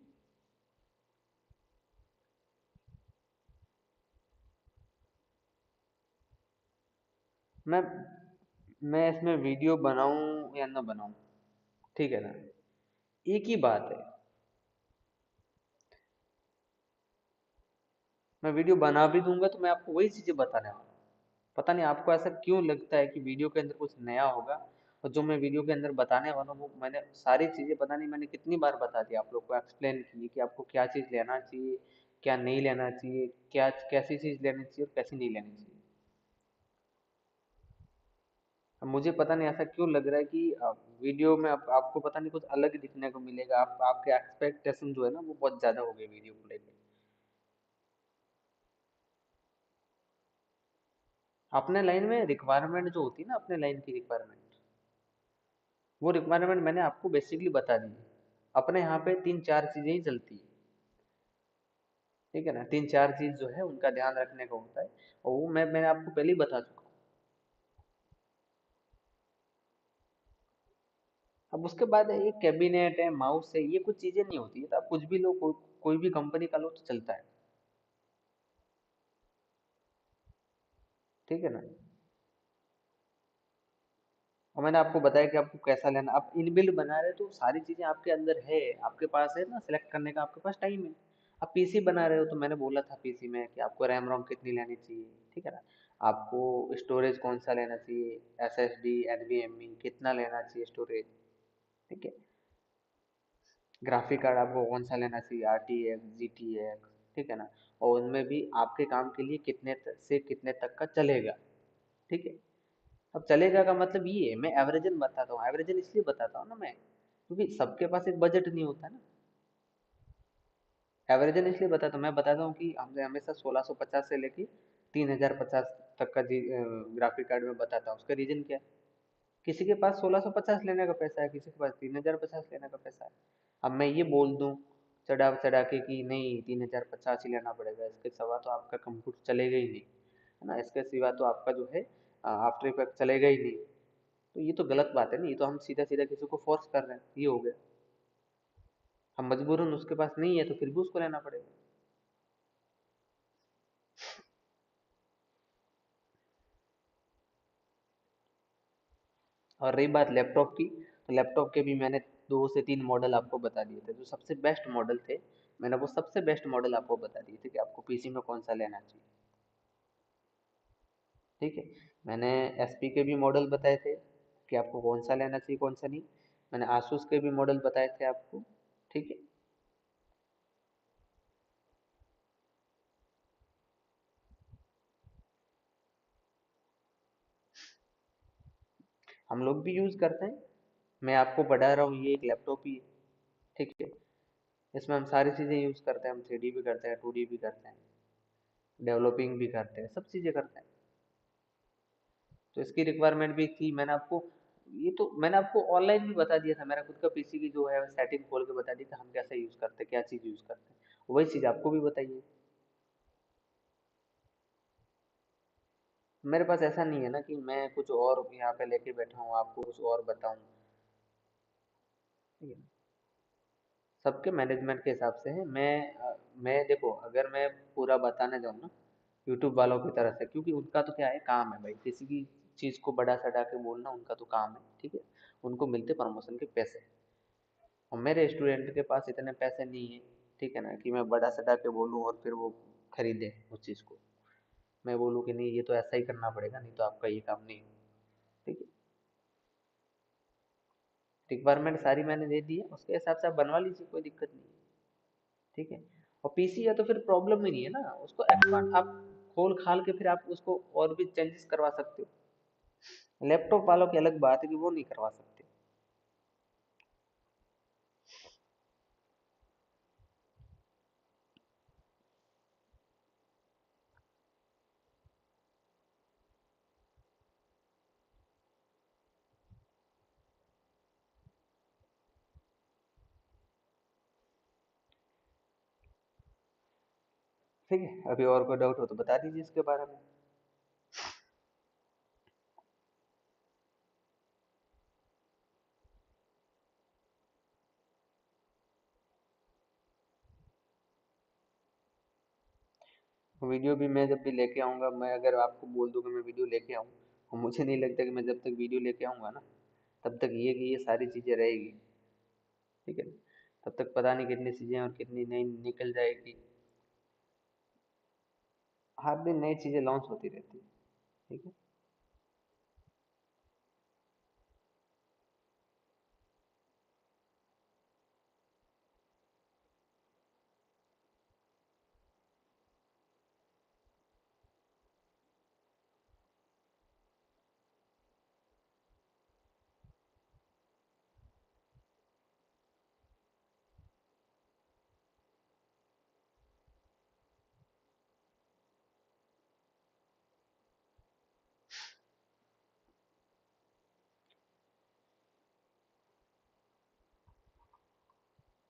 मैं मैं इसमें वीडियो बनाऊं या ना बनाऊं, ठीक है ना, एक ही बात है। मैं वीडियो बना भी दूंगा तो मैं आपको वही चीजें बताने वाला हूँ। पता नहीं आपको ऐसा क्यों लगता है कि वीडियो के अंदर कुछ नया होगा, और जो मैं वीडियो के अंदर बताने वाला हूँ वो मैंने सारी चीजें, पता नहीं मैंने कितनी बार बता दिया आप लोग को, एक्सप्लेन की कि आपको क्या चीज लेना चाहिए, क्या नहीं लेना चाहिए, क्या कैसी चीज लेनी चाहिए और कैसी नहीं लेनी चाहिए। अब मुझे पता नहीं ऐसा क्यों लग रहा है कि वीडियो में आपको पता नहीं कुछ अलग ही दिखने को मिलेगा, आपके एक्सपेक्टेशन जो है ना वो बहुत ज्यादा हो गए वीडियो को लेकर। अपने लाइन में रिक्वायरमेंट जो होती है ना, अपने लाइन की रिक्वायरमेंट, वो रिक्वायरमेंट मैंने आपको बेसिकली बता दी है। अपने यहाँ पे तीन चार चीजें ही चलती है, ठीक है ना, तीन चार चीज जो है उनका ध्यान रखने का होता है, और वो मैंने आपको पहले ही बता चुका हूँ। अब उसके बाद एक कैबिनेट है, माउस है, ये कुछ चीजें नहीं होती है, तो आप कुछ भी लो, कोई भी कंपनी का लो तो चलता है, ठीक है ना। और मैंने आपको बताया कि आपको कैसा लेना, आप इनबिल्ट बना रहे हो तो सारी चीजें आपके अंदर है, आपके पास है ना, सिलेक्ट करने का आपके पास टाइम है। आप पीसी बना रहे हो तो मैंने बोला था पीसी में कि आपको रैम रोम कितनी लेनी चाहिए, ठीक है ना, आपको स्टोरेज कौन सा लेना चाहिए, एसएसडी एनवीएमई कितना लेना चाहिए स्टोरेज, ठीक है। ग्राफिक कार्ड आपको कौन सा लेना चाहिए, आरटीएक्स जीटीएक्स, ठीक है ना। और उनमें भी आपके काम के लिए कितने से कितने तक का चलेगा, ठीक है। अब चलेगा का मतलब ये है, मैं एवरेजन बताता हूँ, एवरेजन इसलिए बताता हूँ ना मैं, क्योंकि सबके पास एक बजट नहीं होता ना। एवरेजन इसलिए बताता हूँ, मैं बताता हूँ कि हमने हमेशा 1650 से लेके 3050 तक का ग्राफिक कार्ड में बताता हूँ। उसका रीजन क्या है, किसी के पास 1650 लेने का पैसा है, किसी के पास 3050 लेने का पैसा है। अब मैं ये बोल दूं चढ़ा चढ़ा के कि नहीं 3050 ही लेना पड़ेगा, इसके सिवा तो आपका कंप्यूटर चलेगा ही नहीं, है ना, इसके सिवा तो आपका जो है आफ्टर इफेक्ट चलेगा ही नहीं। तो ये तो गलत बात है ना, ये तो हम सीधा सीधा किसी को फोर्स कर रहे हैं, ये हो गया। हम मजबूरन उसके पास नहीं है तो फिर भी उसको लेना पड़ेगा। और रही बात लैपटॉप की, तो लैपटॉप के भी मैंने 2 से 3 मॉडल आपको बता दिए थे, जो सबसे बेस्ट मॉडल थे, मैंने वो सबसे बेस्ट मॉडल आपको बता दिए थे कि आपको पीसी में कौन सा लेना चाहिए, ठीक है। मैंने एचपी के भी मॉडल बताए थे कि आपको कौन सा लेना चाहिए कौन सा नहीं। मैंने आसूस के भी मॉडल बताए थे आपको, ठीक है। हम लोग भी यूज़ करते हैं, मैं आपको पढ़ा रहा हूँ, ये एक लैपटॉप ही है, ठीक है। इसमें हम सारी चीज़ें यूज़ करते हैं, हम 3D भी करते हैं, 2D भी करते हैं, डेवलपिंग भी करते हैं, सब चीज़ें करते हैं। तो इसकी रिक्वायरमेंट भी थी, मैंने आपको, ये तो मैंने आपको ऑनलाइन भी बता दिया था, मेरा खुद का पीसी की जो है सेटिंग खोल के बता दी था, हम कैसे यूज़ करते हैं, क्या चीज़ यूज़ करते हैं, वही चीज़ आपको भी बताइए। मेरे पास ऐसा नहीं है ना कि मैं कुछ और यहाँ पे लेके बैठा हूँ आपको कुछ और बताऊँ, ठीक है। सबके मैनेजमेंट के हिसाब से है, मैं देखो अगर मैं पूरा बताने जाऊँ ना यूट्यूब वालों की तरह से, क्योंकि उनका तो क्या है, काम है भाई, किसी की चीज़ को बढ़ा चढ़ा के बोलना उनका तो काम है, ठीक है। उनको मिलते प्रमोशन के पैसे, और मेरे स्टूडेंट के पास इतने पैसे नहीं है, ठीक है ना, कि मैं बड़ा सटा के बोलूँ और फिर वो खरीदे उस चीज़ को। मैं बोलूँ कि नहीं ये तो ऐसा ही करना पड़ेगा, नहीं तो आपका ये काम नहीं होगा, ठीक है। रिक्वायरमेंट सारी मैंने दे दी है, उसके हिसाब से आप बनवा लीजिए, कोई दिक्कत नहीं है, ठीक है। और पीसी है तो फिर प्रॉब्लम ही नहीं है ना, उसको एक्सपांड आप खोल खाल के फिर आप उसको और भी चेंजेस करवा सकते हो। लैपटॉप वालों की अलग बात है कि वो नहीं करवा सकते। ठीक है, अभी और कोई डाउट हो तो बता दीजिए इसके बारे में। वीडियो भी मैं जब भी लेके आऊँगा, मैं अगर आपको बोल दूँ कि मैं वीडियो लेके आऊँ, और मुझे नहीं लगता कि मैं जब तक वीडियो लेके आऊँगा ना, तब तक ये कि ये सारी चीज़ें रहेगी, ठीक है। तब तक पता नहीं कितनी चीज़ें और कितनी नई निकल जाएगी। हर दिन नई चीज़ें लॉन्च होती रहती है, ठीक है।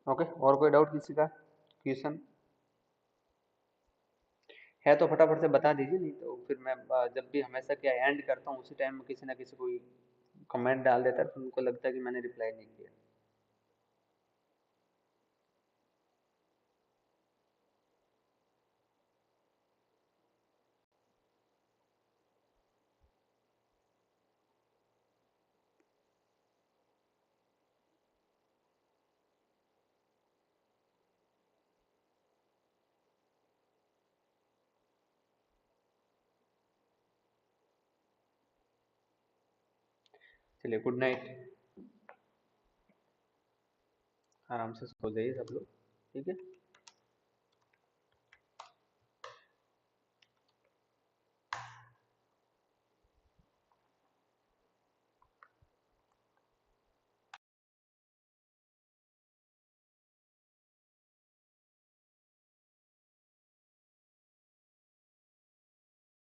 ओके, और कोई डाउट किसी का, क्वेश्चन है तो फटाफट से बता दीजिए, नहीं तो फिर मैं जब भी हमेशा क्या एंड करता हूँ उसी टाइम में किसी ना किसी कोई कमेंट डाल देता है, फिर उनको लगता है कि मैंने रिप्लाई नहीं किया। चलिए, गुड नाइट, आराम से सो जाइए सब लोग, ठीक है।